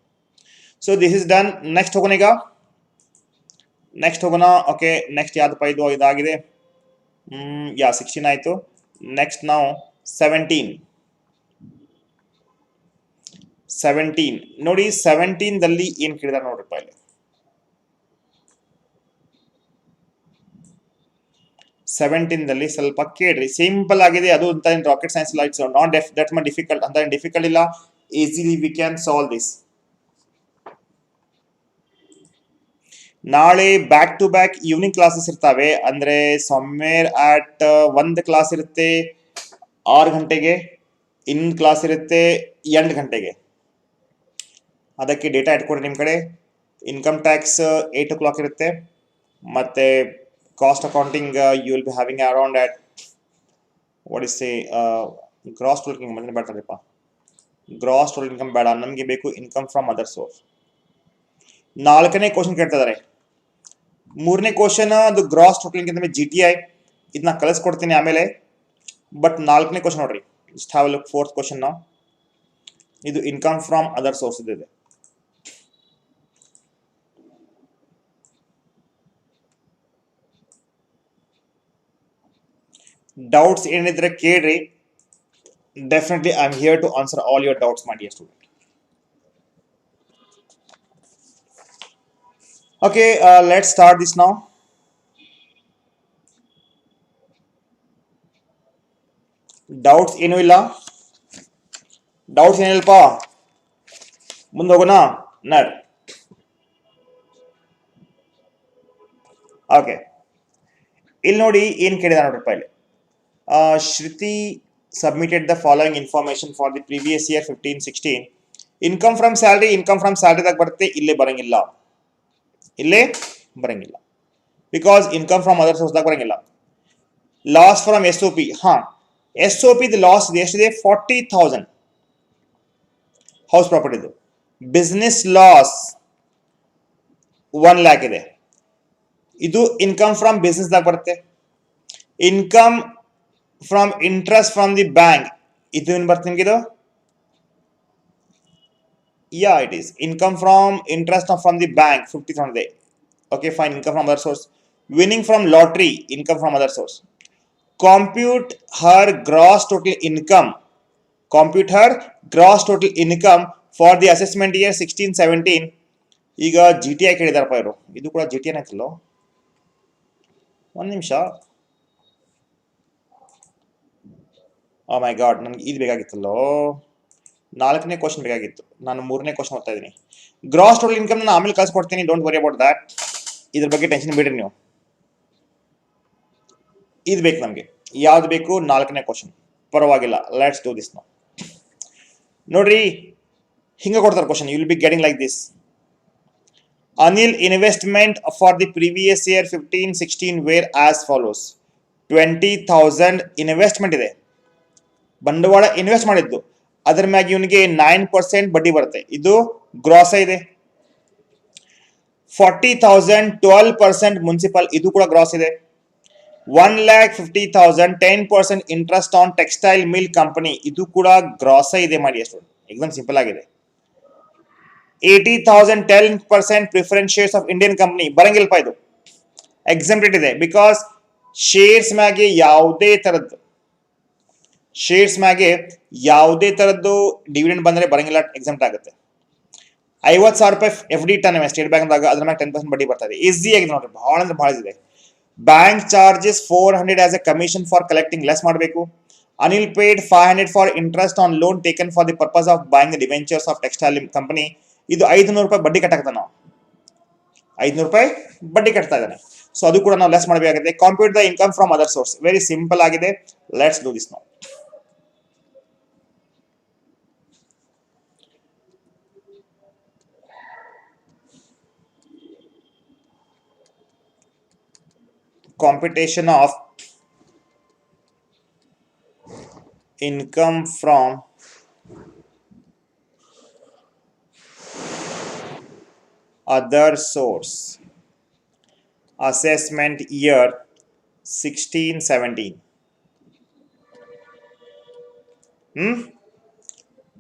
So this is done. Next ಹೋಗೋಣ. ಈಗ ನೆಕ್ಸ್ಟ್ ಹೋಗೋಣ. ಓಕೆ, ನೆಕ್ಸ್ಟ್ ಯಾವ್ದಪ್ಪ? ಇದು ಇದಾಗಿದೆ. 16 ಆಯ್ತು. ನೆಕ್ಸ್ಟ್ ನಾವು 17 ನೋಡಿ. 17 ದಲ್ಲಿ ಏನ್ ಕೇಳಿದಾರೆ ನೋಡ್ರಿಪ್ಪ ಇಲ್ಲಿ. 17 ದಲ್ಲಿ ಸ್ವಲ್ಪ ಕೇಳ್ರಿ, ಸಿಂಪಲ್ ಆಗಿದೆ ಅದು. ಅಂತ ರಾಕೆಟ್ ಸೈನ್ಸ್ ಇಲ್ಲ, it's not that much difficult. ಅಂತ ಡಿಫಿಕಲ್ಟ್ ಇಲ್ಲ, easily we can solve this. ನಾಳೆ back to back evening classes ಇರ್ತಾವೆ. ಅಂದ್ರೆ ಸಮ್ವೇರ್ ಅಟ್ 1 ಕ್ಲಾಸ್ ಇರುತ್ತೆ 6 ಗಂಟೆಗೆ, ಇನ್ನೊಂದು ಕ್ಲಾಸ್ ಇರುತ್ತೆ 8 ಗಂಟೆಗೆ. ಅದಕ್ಕೆ ಡೇಟಾ ಇಟ್ಕೊಡ್ರಿ ನಿಮ್ಮ ಕಡೆ. ಇನ್ಕಮ್ ಟ್ಯಾಕ್ಸ್ 8 o'clock ಇರುತ್ತೆ. ಮತ್ತೆ cost accounting you will be having around at what is say gross total income ಬಂದ್ರೆ ಬೇಡ್ತಾರಪ್ಪ. ಗ್ರಾಸ್ ಟೋಟಲ್ ಇನ್ಕಮ್ ಬೇಡ, ನಮಗೆ ಬೇಕು ಇನ್ಕಮ್ ಫ್ರಮ್ ಅದರ್ ಸೋರ್ಸ್. 4ನೇ ಕ್ವಶನ್ ಕೇಳ್ತಾ ಇದಾರೆ. 3ನೇ ಕ್ವಶನ್ ಅದು ಗ್ರಾಸ್ ಟೋಟಲ್ ಇನ್ಕಮ್ GTI, ಇದನ್ನ ಕಳಿಸ್ಕೊಡ್ತೀನಿ ಆಮೇಲೆ. ಬಟ್ 4ನೇ ಕ್ವಶನ್ ನೋಡ್ರಿ, just have a look. 4th question ನಾವು, ಇದು ಇನ್ಕಮ್ ಫ್ರಮ್ ಅದರ್ ಸೋರ್ಸ್ ಇದೆ. ಡೌಟ್ಸ್ ಏನಿದ್ರೆ ಕೇಳ್ರಿ. Definitely I am here to answer all your doubts my dear student. Okay, let's start this now. Doubts ಏನೂ ಇಲ್ಲ. ಡೌಟ್ಸ್ ಏನಿಲ್ಲಪ್ಪ, ಮುಂದೆ ಹೋಗೋಣ ನಡ್. ಓಕೆ, ಇಲ್ಲಿ ನೋಡಿ ಏನು ಕೇಳಿದ ನೋಡ್ರಪ್ಪ ಇಲ್ಲಿ. Shruti submitted the following information for the previous year 15-16. Income from salary, income from ಸ್ಯಾಲ್ರಿದಾಗ ಬರುತ್ತೆ, ಇಲ್ಲೇ ಬರಂಗಿಲ್ಲ, ಇಲ್ಲೇ ಬರಂಗಿಲ್ಲ. ಬಿಕಾಸ್ ಇನ್ಕಮ್ ಫ್ರಮ್ ಅದರ್ ಸೋರ್ಸ್ದಾಗ ಬರಂಗಿಲ್ಲ. Loss from S O P, ಹಾ ಎಸ್ ಒ ಪಿ ಲಾಸ್ ಎಷ್ಟಿದೆ? 40,000 ಹೌಸ್ ಪ್ರಾಪರ್ಟಿದು. ಬಿಸ್ನೆಸ್ ಲಾಸ್ 1 lakh ಇದೆ, ಇದು ಇನ್ಕಮ್ ಫ್ರಮ್ ಬಿಸ್ನೆಸ್ದಾಗ ಬರುತ್ತೆ. Income from interest from the bank, ಇದು ಏನು ಬರ್ತದೆ ನಿಮ್ಗೆ ಇದು? Yeah it is income from interest from the bank 50,000 ಇದೆ. Okay fine, income from other source. Winning from lottery, income from other source. Compute her gross total income. Compute her gross total income for the assessment year 16-17. ಈಗ ಜಿ ಟಿ ಐ ಕೇಳಿದಾರಪ್ಪ ಇವರು, ಇದು ಕೂಡ ಜಿ ಟಿ ಐ ಆಯ್ತಲ್ಲೋ. ಒಂದು ನಿಮಿಷ, ಓ ಮೈ ಗಾಡ್, ನನಗೆ ಇದು ಬೇಕಾಗಿತ್ತಲ್ಲೋ. 4ನೇ ಕ್ವಶನ್ ಬೇಕಾಗಿತ್ತು, ನಾನು 3ನೇ ಕ್ವಶನ್ ಓದ್ತಾ ಇದ್ದೀನಿ. ಗ್ರಾಸ್ ಟೋಟಲ್ ಇನ್ಕಮ್ ನಾನು ಆಮೇಲೆ ಕಳ್ಸಿಕೊಡ್ತೀನಿ, ಡೋಂಟ್ ವರಿ ಅಬೌಟ್ ದ್ಯಾಟ್. ಇದ್ರ ಬಗ್ಗೆ ಟೆನ್ಷನ್ ಬಿಡ್ರಿ ನೀವು. ಇದು ಬೇಕು ನಮಗೆ, ಯಾವ್ದು ಬೇಕು? 4ನೇ ಕ್ವಶನ್, ಪರವಾಗಿಲ್ಲ. Let's do this now. ನೋಡ್ರಿ, ಹಿಂಗೆ ಕೊಡ್ತಾರೆ question, you will be getting like this. Anil investment for the previous year 15-16 where as follows. 20,000 investment ಇದೆ, ಬಂಡವಾಳ ಇನ್ವೆಸ್ಟ್ ಮಾಡಿದ್ದು. ಅದರ ಮ್ಯಾಗ ಇವನಿಗೆ 9% ಬಡ್ಡಿ ಬರುತ್ತೆ, ಇದು ಗ್ರಾಸ್ ಇದೆ. 40,000 12% ಮುನ್ಸಿಪಲ್, ಇದು ಕೂಡ ಗ್ರಾಸ್ ಇದೆ. 1,50,000 10% interest on textile mill company, ಇದು ಕೂಡ ಗ್ರಾಸ್ ಇದೆ. ಮಾಡಿ ಎಷ್ಟು ಎಕ್ಸಾಮ್ ಸಿಂಪಲ್ ಆಗಿದೆ. 80,000 10% preference shares of Indian company, ಬರಂಗಿಲ್ಲಪ್ಪ, ಇದು ಎಕ್ಸೆಂಪ್ಟೆಡ್ ಇದೆ. ಬಿಕಾಸ್ ಶೇರ್ಸ್ ಮ್ಯಾಗೆ ಯಾವುದೇ ತರದ್ದು ಡಿವಿಡೆಂಡ್ ಬಂದರೆ ಬರಂಗಿಲ್ಲ, ಎಕ್ಸೆಂಪ್ಟ್ ಆಗುತ್ತೆ. 50,000 ರೂಪಾಯಿ ಎಫ್ ಡಿ ಟನ್ ಸ್ಟೇಟ್ ಬ್ಯಾಂಕ್ದಾಗ, ಅದ್ರ ಮ್ಯಾಗ 10% ಬಡ್ಡಿ ಬರ್ತದೆ. ಈಸಿ ಆಗಿದೆ ನೋಡ್ರಿ, ಬಹಳ ಅಂದ್ರೆ ಬಹಳ ಇದೆ. Bank charges 400 as a commission for collecting, less ಮಾಡಬೇಕು. Anil paid 500 for interest on loan taken for the purpose of buying the debentures of textile company, ಇದು 500 ರೂಪಾಯಿ ಬಡ್ಡಿ ಕಟ್ಟಾಗ್ತಾನೆ. ನಾವು 500 ರೂಪಾಯಿ ಬಡ್ಡಿ ಕಟ್ತಾ ಇದ್ದಾನೆ, ಸೊ ಅದು ಕೂಡ ನಾವು ಲೆಸ್ ಮಾಡಬೇಕಾಗುತ್ತೆ. Compute the income from other source, very simple ಆಗಿದೆ. Let's do this now. Computation of income from other source, assessment year 16-17.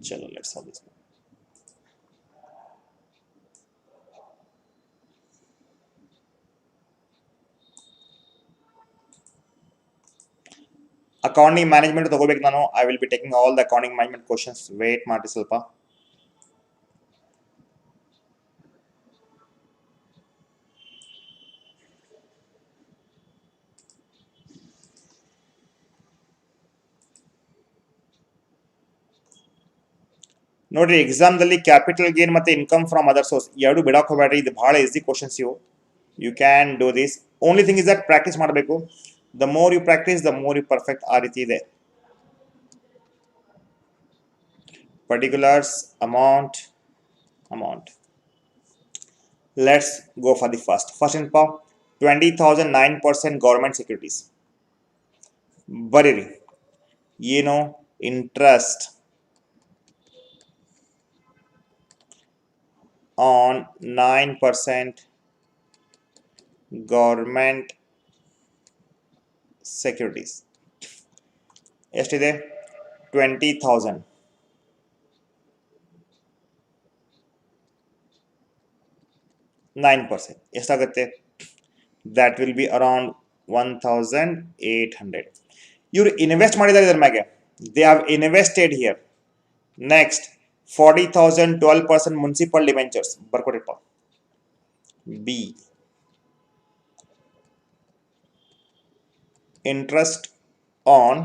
Chalo, let's solve this. Accounting management ತಗೋಬೇಕು ನಾನು. I will be taking all the accounting management questions. Wait ಮಾಡಿ ಸ್ವಲ್ಪ. ನೋಡ್ರಿ, ಎಕ್ಸಾಮ್ದಲ್ಲಿ ಕ್ಯಾಪಿಟಲ್ ಗೇನ್ ಮತ್ತೆ ಇನ್ಕಮ್ ಫ್ರಮ್ ಅದರ್ ಸೋರ್ಸ್ ಎರಡು ಬಿಡಕ್ ಹೋಗ್ಬೇಡ್ರಿ, ಇದು ಬಹಳ ಈಸಿ ಕ್ವಶನ್ಸ್ ಇವು. You can do this. Only thing is that practice ಮಾಡಬೇಕು. The more you practice the more you perfect. ಆ ರೀತಿ ಇದೆ. Particulars, amount. Let's go for the first ಏನಪ್ಪ? 20,000 9% ಗೌರ್ಮೆಂಟ್ ಸೆಕ್ಯೂರಿಟೀಸ್. ಬರೀರಿ, ಏನು? Interest on 9% government securities. ಎಷ್ಟಿದೆ? 20,000. 9% ಎಷ್ಟಾಗುತ್ತೆ? that will be around 1,800. ಇವರು ಇನ್ವೆಸ್ಟ್ ಮಾಡಿದ್ದಾರೆ ಇದರ ಮ್ಯಾಗೆ, they have invested here. Next 40,000 12% municipal debentures ಬರ್ಕೊಡಿಪ್ಪ. B interest on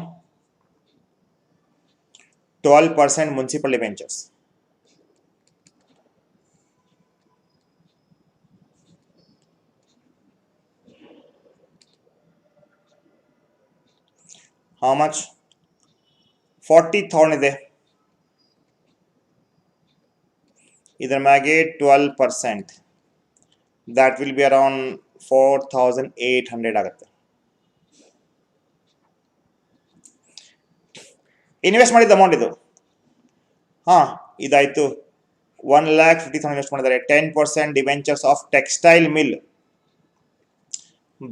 12% municipal debentures. How much? 40,000 ಇದೆ. ಇದರ ಮ್ಯಾಗೆ 12%. That will be around 4,800 ಆಗುತ್ತೆ. ಇನ್ವೆಸ್ಟ್ ಮಾಡಿದ ಅಮೌಂಟ್ ಇದು. ಇದಾಯ್ತು. 1,50,000 ಇನ್ವೆಸ್ಟ್ ಮಾಡಿದ್ದಾರೆ. 10% ಡಿವೆಂಚರ್ಸ್ ಆಫ್ ಟೆಕ್ಸ್ಟೈಲ್ ಮಿಲ್.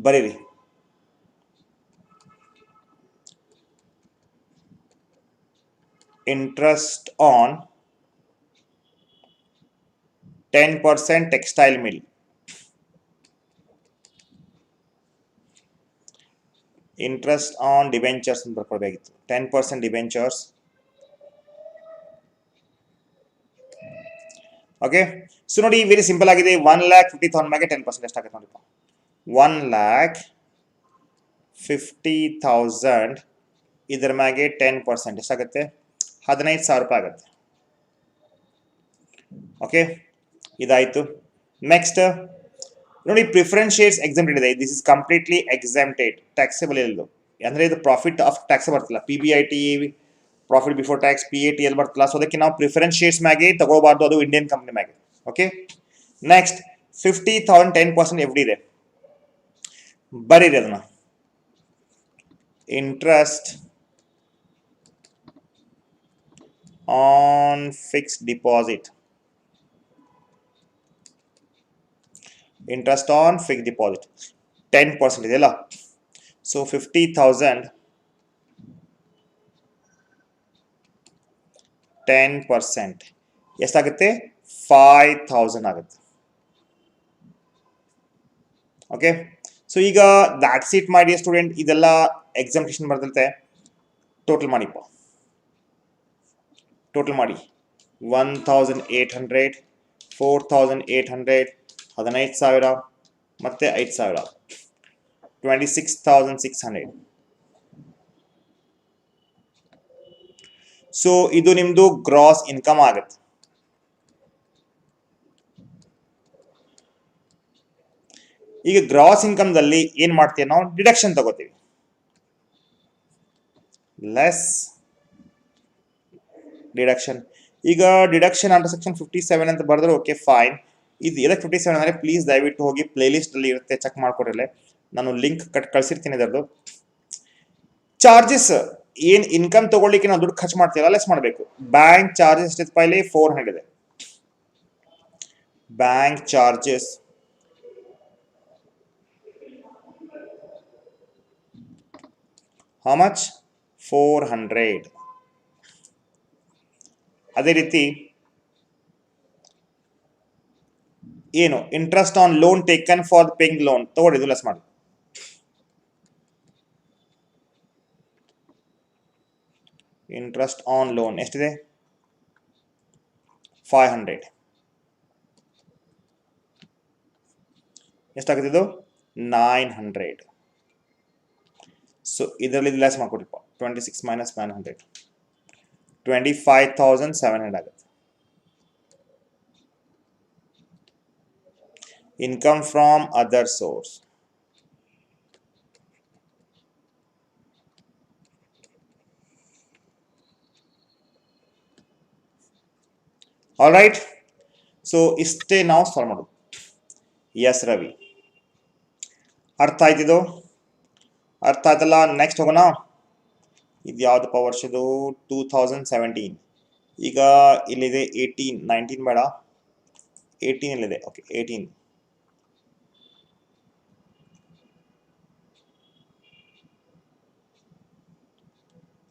ಬರೀರಿ. Interest on 10% textile mill. Interest on debentures ಅಂತ ಬರ್ಕೊಳ್ಬೇಕಾಗಿತ್ತು. 10% ಡಿವೆಂಚರ್ಸ್. ಓಕೆ, ಸೊ ನೋಡಿ ವೆರಿ ಸಿಂಪಲ್ ಆಗಿದೆ. 1,50,000 ಮ್ಯಾಗೆ 10% ಎಷ್ಟಾಗುತ್ತೆ ನೋಡಿಪ್ಪ. 1,50,000 ಇದರ ಮ್ಯಾಗೆ 10% ಎಷ್ಟಾಗುತ್ತೆ? 15,000 ರೂಪಾಯಿ ಆಗುತ್ತೆ. ಓಕೆ, ಇದಾಯ್ತು. ನೆಕ್ಸ್ಟ್ ನೋಡಿ, ಪ್ರಿಫರೆನ್ಸ್ ಶೇರ್ಸ್ ಎಕ್ಸೆಂಪ್ಟೆಡ್ ಇದೆ. This is completely exempted, taxable ಇಲ್ಲದು. ಅಂದ್ರೆ ಇದು ಪ್ರಾಫಿಟ್ ಆಫ್ ಟ್ಯಾಕ್ಸ್ ಬರ್ತಲ್ಲ, PBIT, profit before tax, PAT ಎಲ್ಲಿ ಬರ್ತಲ್ಲ. ಸೊ ಅದಕ್ಕೆ ನಾವು ಪ್ರಿಫರೆನ್ಸ್ ಶೇರ್ಸ್ ಮ್ಯಾಗೆ ತಗೋಬಾರ್ದು, ಅದು ಇಂಡಿಯನ್ ಕಂಪ್ನಿ ಮ್ಯಾಗೆ. ಓಕೆ, ನೆಕ್ಸ್ಟ್ 50,000 10% FD ಇದೆ. ಬರೀರಿ ಅದನ್ನ. Interest on fixed deposit. Interest on fixed deposit 10% ಇದೆಯಲ್ಲ. ಸೊ 50,000 10% ಎಷ್ಟಾಗುತ್ತೆ? 5,000 ಆಗುತ್ತೆ. ಓಕೆ, ಸೊ ಈಗ that's it my dear student. ಇದೆಲ್ಲ ಎಕ್ಸಾಮಿನೇಷನ್ ಬರ್ತಿರುತ್ತೆ. ಟೋಟಲ್ ಮಾಡಿಪ್ಪ. ಟೋಟಲ್ ಮಾಡಿ 1,800, 4,800, 15,000 ಮತ್ತೆ 5,000, 26,600. ಸೊ ಇದು ನಿಮ್ದು ಗ್ರಾಸ್ ಇನ್ಕಮ್ ಆಗುತ್ತೆ. ಈಗ ಗ್ರಾಸ್ ಇನ್ಕಮ್ ದಲ್ಲಿ ಏನ್ ಮಾಡ್ತೀವಿ ನಾವು? ಡಿಡಕ್ಷನ್ ತಗೋತೀವಿ. Less deduction. ಈಗ ಡಿಡಕ್ಷನ್ ಅಂಡರ್ ಸೆಕ್ಷನ್ 57 ಅಂತ ಬರೆದ್ರೆ ಓಕೆ ಫೈನ್. ಇದು ಎದಕ್ಕೆ 57 ಅಂದ್ರೆ ಪ್ಲೀಸ್ ದಯವಿಟ್ಟು ಹೋಗಿ ಪ್ಲೇ ಲಿಸ್ಟ್ ಅಲ್ಲಿ ಇರುತ್ತೆ, ಚೆಕ್ ಮಾಡ್ಕೊಡ್ರಲ್ಲ. ನಾನು ಲಿಂಕ್ ಕಳ್ಸಿರ್ತೀನಿ ಇದರದ್ದು. ಚಾರ್ಜಸ್ ಏನ್ ಇನ್ಕಮ್ ತಗೊಳ್ಳಿಕ್ಕೆ ನಾವು ದುಡ್ಡು ಖರ್ಚು ಮಾಡ್ತೀವಲ್ಲ, ಲೆಸ್ ಮಾಡಬೇಕು. ಬ್ಯಾಂಕ್ ಚಾರ್ಜಸ್ ಎಷ್ಟಿದೆ? ಪೈಲೆ 400 ಇದೆ. Bank charges how much? 400. ಅದೇ ರೀತಿ ಏನು interest on loan taken for paying loan ತಗೊಳ್ಳಿ, ಇದು ಲೆಸ್ ಮಾಡಿ. ಇಂಟ್ರೆಸ್ಟ್ ಆನ್ ಲೋನ್ ಎಷ್ಟಿದೆ? 500. ಎಷ್ಟಾಗುತ್ತೆ ಇದು? 900. ಸೊ ಇದರಲ್ಲಿ ಲೆಸ್ ಮಾಡ್ಕೊಡಿಪ್ಪ. 26 minus 900, 25,700 ಆಗುತ್ತೆ. Income from other source. All right, so ಇಷ್ಟೇ ನಾವು ಸಾಲ್ವ್ ಮಾಡೋದು. ಎಸ್ ರವಿ, ಅರ್ಥ ಆಯ್ತಿದು? ಅರ್ಥ ಆಯ್ತಲ್ಲ? ನೆಕ್ಸ್ಟ್ ಹೋಗೋಣ. ಇದು ಯಾವ್ದಪ್ಪ ವರ್ಷದು? 2017. ಈಗ ಇಲ್ಲಿದೆ 18, 19 ಬೇಡ, 18 ಇಲ್ಲಿದೆ. Okay 18.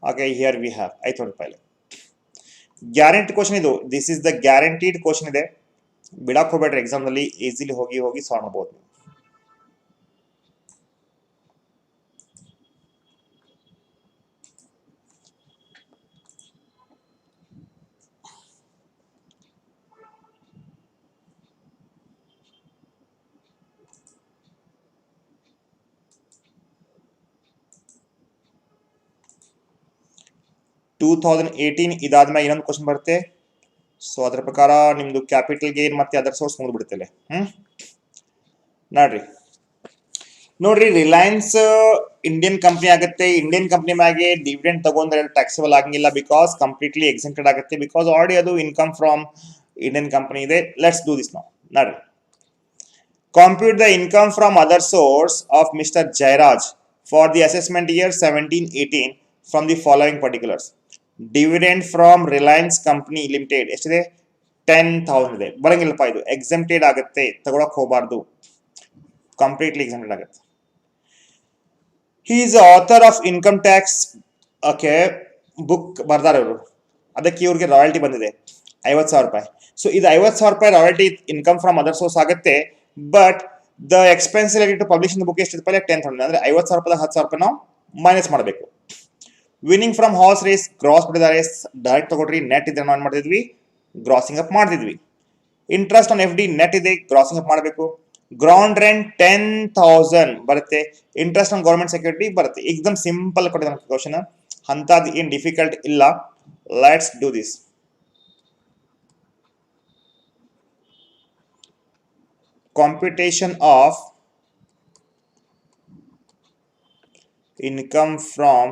Okay, here we have 500 ರೂಪಾಯಿ. ಗ್ಯಾರಂಟಿ ಕ್ವಶನ್ ಇದು. This is the guaranteed question ಇದೆ. ಬಿಡಕ್ ಹೋಗ್ಬೇಡ್ರಿ, ಎಕ್ಸಾಮ್ ನಲ್ಲಿ ಈಸಿಲಿ ಹೋಗಿ ಸಾಲ್ವ್ ಮಾಡಬಹುದು. 2018 ಇದಾದ್ಮೇಲೆ ಇನ್ನೊಂದು ಕ್ವಶನ್ ಬರುತ್ತೆ. ಸೊ ಅದರ ಪ್ರಕಾರ ನಿಮ್ದು ಕ್ಯಾಪಿಟಲ್ ಗೇನ್ ಮತ್ತೆ ಅದರ್ ಸೋರ್ಸ್ ಮುಗಿದ್ಬಿಡುತ್ತೆ. ನೋಡ್ರಿ ರಿಲಯನ್ಸ್ ಇಂಡಿಯನ್ ಕಂಪ್ನಿ ಆಗುತ್ತೆ. ಇಂಡಿಯನ್ ಕಂಪ್ನಿ ಮ್ಯಾಗೆ ಡಿವಿಡೆಂಡ್ ತಗೊಂಡ್ರೆ ಟ್ಯಾಕ್ಸಬಲ್ ಆಗಂಗಿಲ್ಲ, ಬಿಕಾಸ್ ಕಂಪ್ಲೀಟ್ಲಿ ಎಕ್ಸೆಂಪ್ಟೆಡ್ ಆಗುತ್ತೆ, ಬಿಕಾಸ್ ಆಲ್ರೆಡಿ ಅದು ಇನ್ಕಮ್ ಫ್ರಮ್ ಇಂಡಿಯನ್ ಕಂಪ್ನಿ ಇದೆ. ಲೆಟ್ಸ್ ಡೂ ದಿಸ್ ನಾವು. ನೋಡ್ರಿ, compute the income from other source of Mr. Jairaj for the assessment year 17-18 from the following particulars. Dividend from Reliance Company Limited ಎಷ್ಟಿದೆ? 10,000 ಇದೆ. ಬರಂಗಿಲ್ಲಪ್ಪ, ಇದು ಎಕ್ಸೆಂಪ್ಟೆಡ್ ಆಗುತ್ತೆ, ತಗೊಳಕ್ ಹೋಗಬಾರ್ದು, ಕಂಪ್ಲೀಟ್ಲಿ ಎಕ್ಸೆಂಪ್ಟೆಡ್ ಆಗುತ್ತೆ. He is the author of income tax. Okay, book ಬರ್ದಾರೆ ಅವರು, ಅದಕ್ಕೆ ಇವ್ರಿಗೆ ರಾಯಲ್ಟಿ ಬಂದಿದೆ 50,000 ರೂಪಾಯಿ. ಸೊ ಇದು 50,000 ರೂಪಾಯಿ royalty income from other source ಆಗುತ್ತೆ. But the expense related to publishing book ಎಷ್ಟು ರೂಪಾಯಿ? 10,000. ಅಂದ್ರೆ 50,000 ರೂಪಾಯಿ 10,000 ರೂಪಾಯಿ ನಾವು ಮೈನಸ್ ಮಾಡಬೇಕು. Winning from horse race gross ಬಿಟ್ಟಿದ್ದಾರೆ, ಡೈರೆಕ್ಟ್ ತಗೊಳ್ರಿ. ನೆಟ್ ಇದ್ರೆ ನಾವು ಮಾಡ್ತಿದ್ವಿ, ಗ್ರಾಸಿಂಗ್ ಅಪ್ ಮಾಡ್ತಿದ್ವಿ. Interest on F D net ಇದೆ, ಗ್ರಾಸಿಂಗ್ ಅಪ್ ಮಾಡಬೇಕು. ಗ್ರೌಂಡ್ ರೆಂಟ್ 10,000 ಬರುತ್ತೆ. ಇಂಟ್ರೆಸ್ಟ್ ಆನ್ ಗೌರ್ಮೆಂಟ್ ಸೆಕ್ಯೂರಿಟಿ ಬರುತ್ತೆ. ಎಕ್ದಮ್ ಸಿಂಪಲ್ ಕೊಟ್ಟಿದ್ದಾರೆ ಕ್ವಶನ್, ಅಂತದ್ದು ಏನು ಡಿಫಿಕಲ್ಟ್ ಇಲ್ಲ. Let's do this. Computation of income from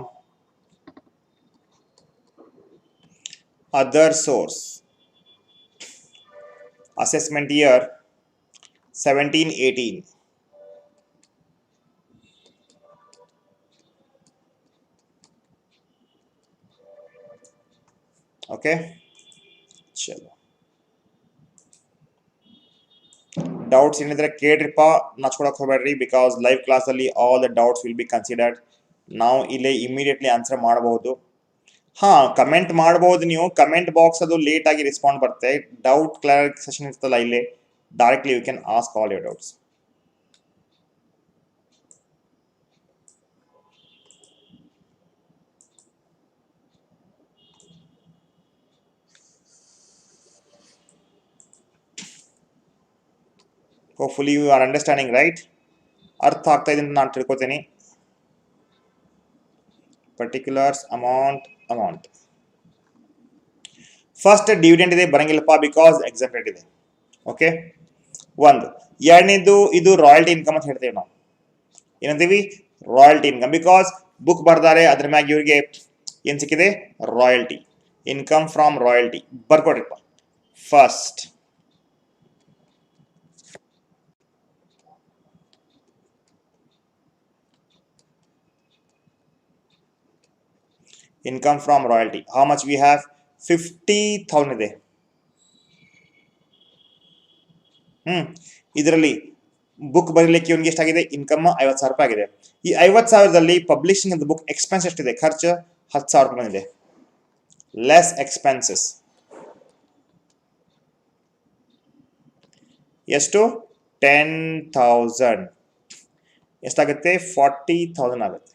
other source, assessment year 17-18. Okay, ಚಲೋ. ಡೌಟ್ಸ್ ಏನಿದ್ರೆ ಕೇಳ್ರಿಪ್ಪ, ನಾಚ್ಕೊಳಕ್ ಹೋಗ್ಬೇಡ್ರಿ, ಬಿಕಾಸ್ ಲೈವ್ ಕ್ಲಾಸ್ ಅಲ್ಲಿ all the doubts will be considered. ನಾವು ಇಲ್ಲೇ ಇಮಿಡಿಯೇಟ್ಲಿ ಆನ್ಸರ್ ಮಾಡಬಹುದು. ಕಮೆಂಟ್ ಮಾಡಬಹುದು ನೀವು. ಕಮೆಂಟ್ ಬಾಕ್ಸ್ ಅದು ಲೇಟ್ ಆಗಿ ರೆಸ್ಪಾಂಡ್ ಬರುತ್ತೆ. ಡೌಟ್ ಕ್ಲಾರಿಫಿಕೇಶನ್ ಇರ್ತಲ್ಲ ಇಲ್ಲೇ, directly you can ask all your doubts. Hopefully you are understanding, right? ಅರ್ಥ ಆಗ್ತಾ ಇದೆ ಅಂತ ನಾನು ತಿಳ್ಕೊತೀನಿ. ಪರ್ಟಿಕ್ಯುಲರ್ಸ್ ಅಮೌಂಟ್ ಫಸ್ಟ್ ಡಿವಿಡೆಂಡ್ ಇದೆ, ಬರಂಗಿಲ್ಲಪ್ಪ, ಬಿಕಾಸ್ ಎಕ್ಸೆಂಪ್ಟೆಡ್ ಇದೆ. ಓಕೆ, ಒಂದು. ಎರಡನೇದು ಇದು ರಾಯಲ್ಟಿ ಇನ್ಕಮ್ ಅಂತ ಹೇಳ್ತೇವೆ ನಾವು. ಏನಂತೀವಿ? Royalty income. ಬಿಕಾಸ್ ಬುಕ್ ಬರ್ದಾರೆ, ಅದ್ರ ಮ್ಯಾಗ ಇವ್ರಿಗೆ ಏನ್ ಸಿಕ್ಕಿದೆ? ರಾಯಲ್ಟಿ. ಇನ್ಕಮ್ ಫ್ರಮ್ ರಾಯಲ್ಟಿ ಬರ್ಕೊಡ್ರಿಪ್ಪ. First income from royalty. How much we have? 50,000 ಇದೆ. ಇದರಲ್ಲಿ ಬುಕ್ ಬರೀಲಿಕ್ಕೆ ಇವನಿಗೆ ಎಷ್ಟಾಗಿದೆ? ಇನ್ಕಮ್ 50,000 ರೂಪಾಯಿ ಆಗಿದೆ. ಈ 50,000ದಲ್ಲಿ ಪಬ್ಲಿಷಿಂಗ್ ಅಂತ ಬುಕ್ ಎಕ್ಸ್ಪೆನ್ಸ್ ಎಷ್ಟಿದೆ? ಖರ್ಚು 10,000 ರೂಪಾಯಿ ಬಂದಿದೆ. ಲೆಸ್ ಎಕ್ಸ್ಪೆನ್ಸಸ್ ಎಷ್ಟು? 10,000. ಎಷ್ಟಾಗುತ್ತೆ? 40,000 ಆಗುತ್ತೆ.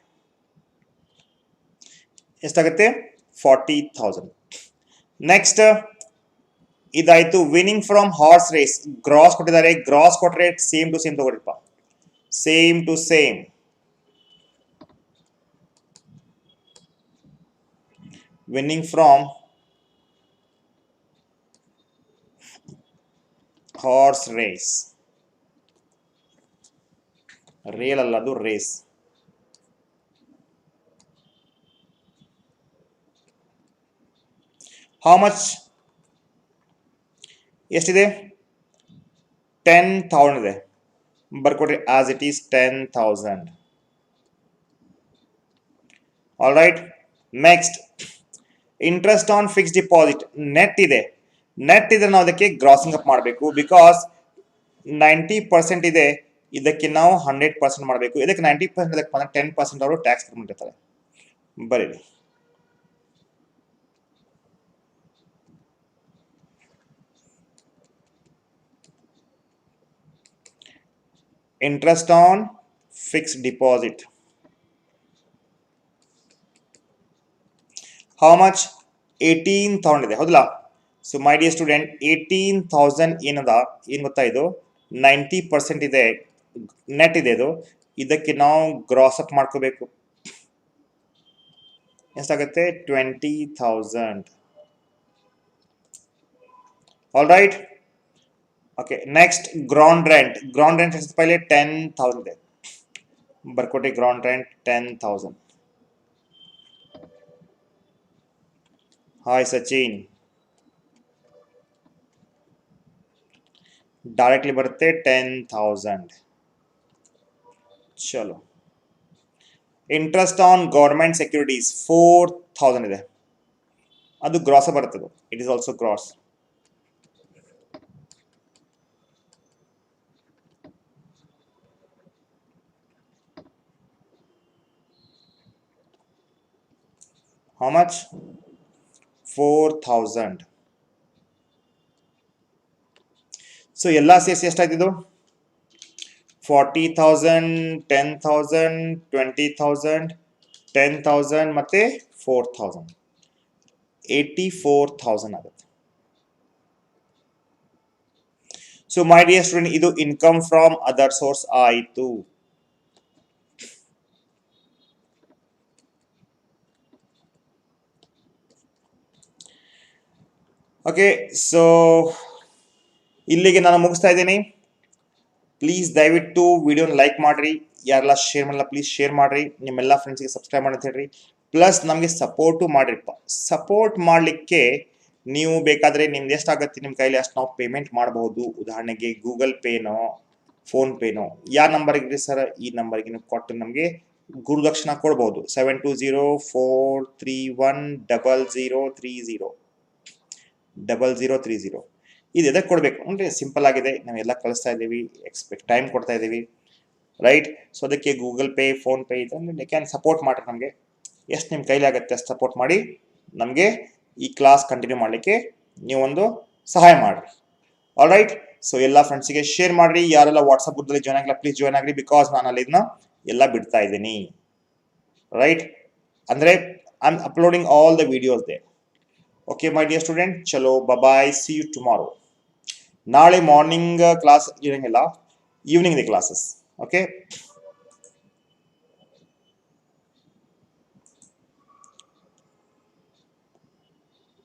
ಎಷ್ಟಾಗುತ್ತೆ? 40,000. ನೆಕ್ಸ್ಟ್ ಇದಾಯ್ತು. Winning from horse race gross ಕೊಟ್ಟಿದ್ದಾರೆ. ಗ್ರಾಸ್ ಕೊಟ್ರೆ ಸೇಮ್ ಟು ಸೇಮ್ ತಗೊಳ್ರಿಪ್ಪ, same to same. Winning from horse race, rail ಅಲ್ಲ ಅದು, ರೇಸ್. How much? ಎಷ್ಟಿದೆ? 10,000 ಇದೆ. ಬರ್ಕೊಡ್ರಿ as it is 10,000. All right. Next interest on fix deposit net ಇದೆ. ನೆಟ್ ಇದ್ರೆ ನಾವು ಅದಕ್ಕೆ ಗ್ರಾಸಿಂಗ್ ಅಪ್ ಮಾಡಬೇಕು, ಬಿಕಾಸ್ 90% ಇದೆ, ಇದಕ್ಕೆ ನಾವು 100% ಮಾಡಬೇಕು. ಇದಕ್ಕೆ 90% ಇದಕ್ಕೆ 10% ಅವರು ಟ್ಯಾಕ್ಸ್ ಮಾಡಿರ್ತಾರೆ. ಬರೀರಿ. interest on fixed deposit. How much? 18,000 ಇದೆ, ಹೌದಲ್ಲ? ಸೊ ಮೈ ಡಿಯರ್ ಸ್ಟೂಡೆಂಟ್, 18,000 ಏನದ ಏನು ಗೊತ್ತಾ? ಇದು 90% ಇದೆ, ನೆಟ್ ಇದೆ. ಇದು ಇದಕ್ಕೆ ನಾವು ಗ್ರಾಸ್ ಅಪ್ ಮಾಡ್ಕೋಬೇಕು. ಎಷ್ಟಾಗುತ್ತೆ 20,000. All right. Okay next ground rent ಎಷ್ಟು ಪಹಲೆ 10,000 ಇದೆ, ಬರ್ಕೊಟ್ಟಿ ground rent 10,000. Hi Sachin, directly ಬರುತ್ತೆ 10,000. ಚಲೋ. ಇಂಟ್ರೆಸ್ಟ್ ಆನ್ ಗೌರ್ಮೆಂಟ್ ಸೆಕ್ಯೂರಿಟೀಸ್ 4,000 ಇದೆ, ಅದು ಗ್ರಾಸ್ ಬರ್ತದೆ. It is also gross. How much? 4,000. So ಎಲ್ಲ ಸೇರಿಸಿ ಎಷ್ಟಾಯ್ತಿದ್ದು? 40,000, 10,000, 20,000, 10,000 ಮತ್ತೆ 4,000, 84,000 ಆಗುತ್ತೆ. ಸೊ ಮೈ ಡಿಯರ್ ಸ್ಟೂಡೆಂಟ್, ಇದು ಇನ್ಕಮ್ ಫ್ರಮ್ ಅದರ್ ಸೋರ್ಸ್ ಆಯಿತು. ಓಕೆ, ಸೊ ಇಲ್ಲಿಗೆ ನಾನು ಮುಗಿಸ್ತಾ ಇದ್ದೀನಿ. ಪ್ಲೀಸ್ ದಯವಿಟ್ಟು ವಿಡಿಯೋನ ಲೈಕ್ ಮಾಡಿರಿ, ಯಾರೆಲ್ಲ ಶೇರ್ ಮಾಡಲ್ಲ ಪ್ಲೀಸ್ ಶೇರ್ ಮಾಡಿರಿ, ನಿಮ್ಮೆಲ್ಲ ಫ್ರೆಂಡ್ಸ್ಗೆ ಸಬ್ಸ್ಕ್ರೈಬ್ ಮಾಡಿ ಅಂತ ಹೇಳ್ರಿ. ಪ್ಲಸ್ ನಮಗೆ ಸಪೋರ್ಟು ಮಾಡಿರಿಪ್ಪ. ಸಪೋರ್ಟ್ ಮಾಡಲಿಕ್ಕೆ ನೀವು ಬೇಕಾದರೆ ನಿಮ್ದು ಎಷ್ಟಾಗುತ್ತೆ ನಿಮ್ಮ ಕೈಲಿ ಅಷ್ಟು ನಾವು ಪೇಮೆಂಟ್ ಮಾಡಬಹುದು. ಉದಾಹರಣೆಗೆ ಗೂಗಲ್ ಪೇನೋ ಫೋನ್ಪೇನೋ, ಯಾವ ನಂಬರ್ಗೆ ಸರ್ ಈ ನಂಬರ್ಗೆ ನೀವು ಕೊಟ್ಟು ನಮಗೆ ಗುರುದಕ್ಷಿಣ ಕೊಡ್ಬೋದು. 7204310030 ಇದು ಎದಕ್ಕೆ ಕೊಡಬೇಕು ಅಂದರೆ ಸಿಂಪಲ್ ಆಗಿದೆ, ನಾವೆಲ್ಲ ಕಳಿಸ್ತಾ ಇದ್ದೀವಿ, ಟೈಮ್ ಕೊಡ್ತಾ ಇದ್ದೀವಿ, ರೈಟ್. ಸೊ ಅದಕ್ಕೆ ಗೂಗಲ್ ಪೇ ಫೋನ್ಪೇ ಇದನ್ನು ಕ್ಯಾನ್ ಸಪೋರ್ಟ್ ಮಾಡಿರಿ. ನಮಗೆ ಎಷ್ಟು ನಿಮ್ಮ ಕೈಲಿ ಆಗುತ್ತೆ ಅಷ್ಟು ಸಪೋರ್ಟ್ ಮಾಡಿ ನಮಗೆ ಈ ಕ್ಲಾಸ್ ಕಂಟಿನ್ಯೂ ಮಾಡಲಿಕ್ಕೆ ನೀವೊಂದು ಸಹಾಯ ಮಾಡಿರಿ. All right. ಸೊ ಎಲ್ಲ ಫ್ರೆಂಡ್ಸಿಗೆ ಶೇರ್ ಮಾಡಿರಿ. ಯಾರೆಲ್ಲ ವಾಟ್ಸಪ್ ಗ್ರೂಪ್ದಲ್ಲಿ ಜಾಯ್ನ್ ಆಗಿಲ್ಲ ಪ್ಲೀಸ್ ಜಾಯ್ನ್ ಆಗಿರಿ, ಬಿಕಾಸ್ ನಾನು ಅಲ್ಲಿ ಇದನ್ನ ಎಲ್ಲ ಬಿಡ್ತಾ ಇದ್ದೀನಿ, ರೈಟ್. ಅಂದರೆ I am uploading all the videos they. Okay my dear student, ಚಲೋ ಬಾಯ್, ಸಿ ಯು ಟುಮಾರೋ. ನಾಳೆ ಮಾರ್ನಿಂಗ್ ಕ್ಲಾಸ್ ಇರಂಗಿಲ್ಲ, ಈವ್ನಿಂಗ್ ದ ಕ್ಲಾಸಸ್. ಓಕೆ.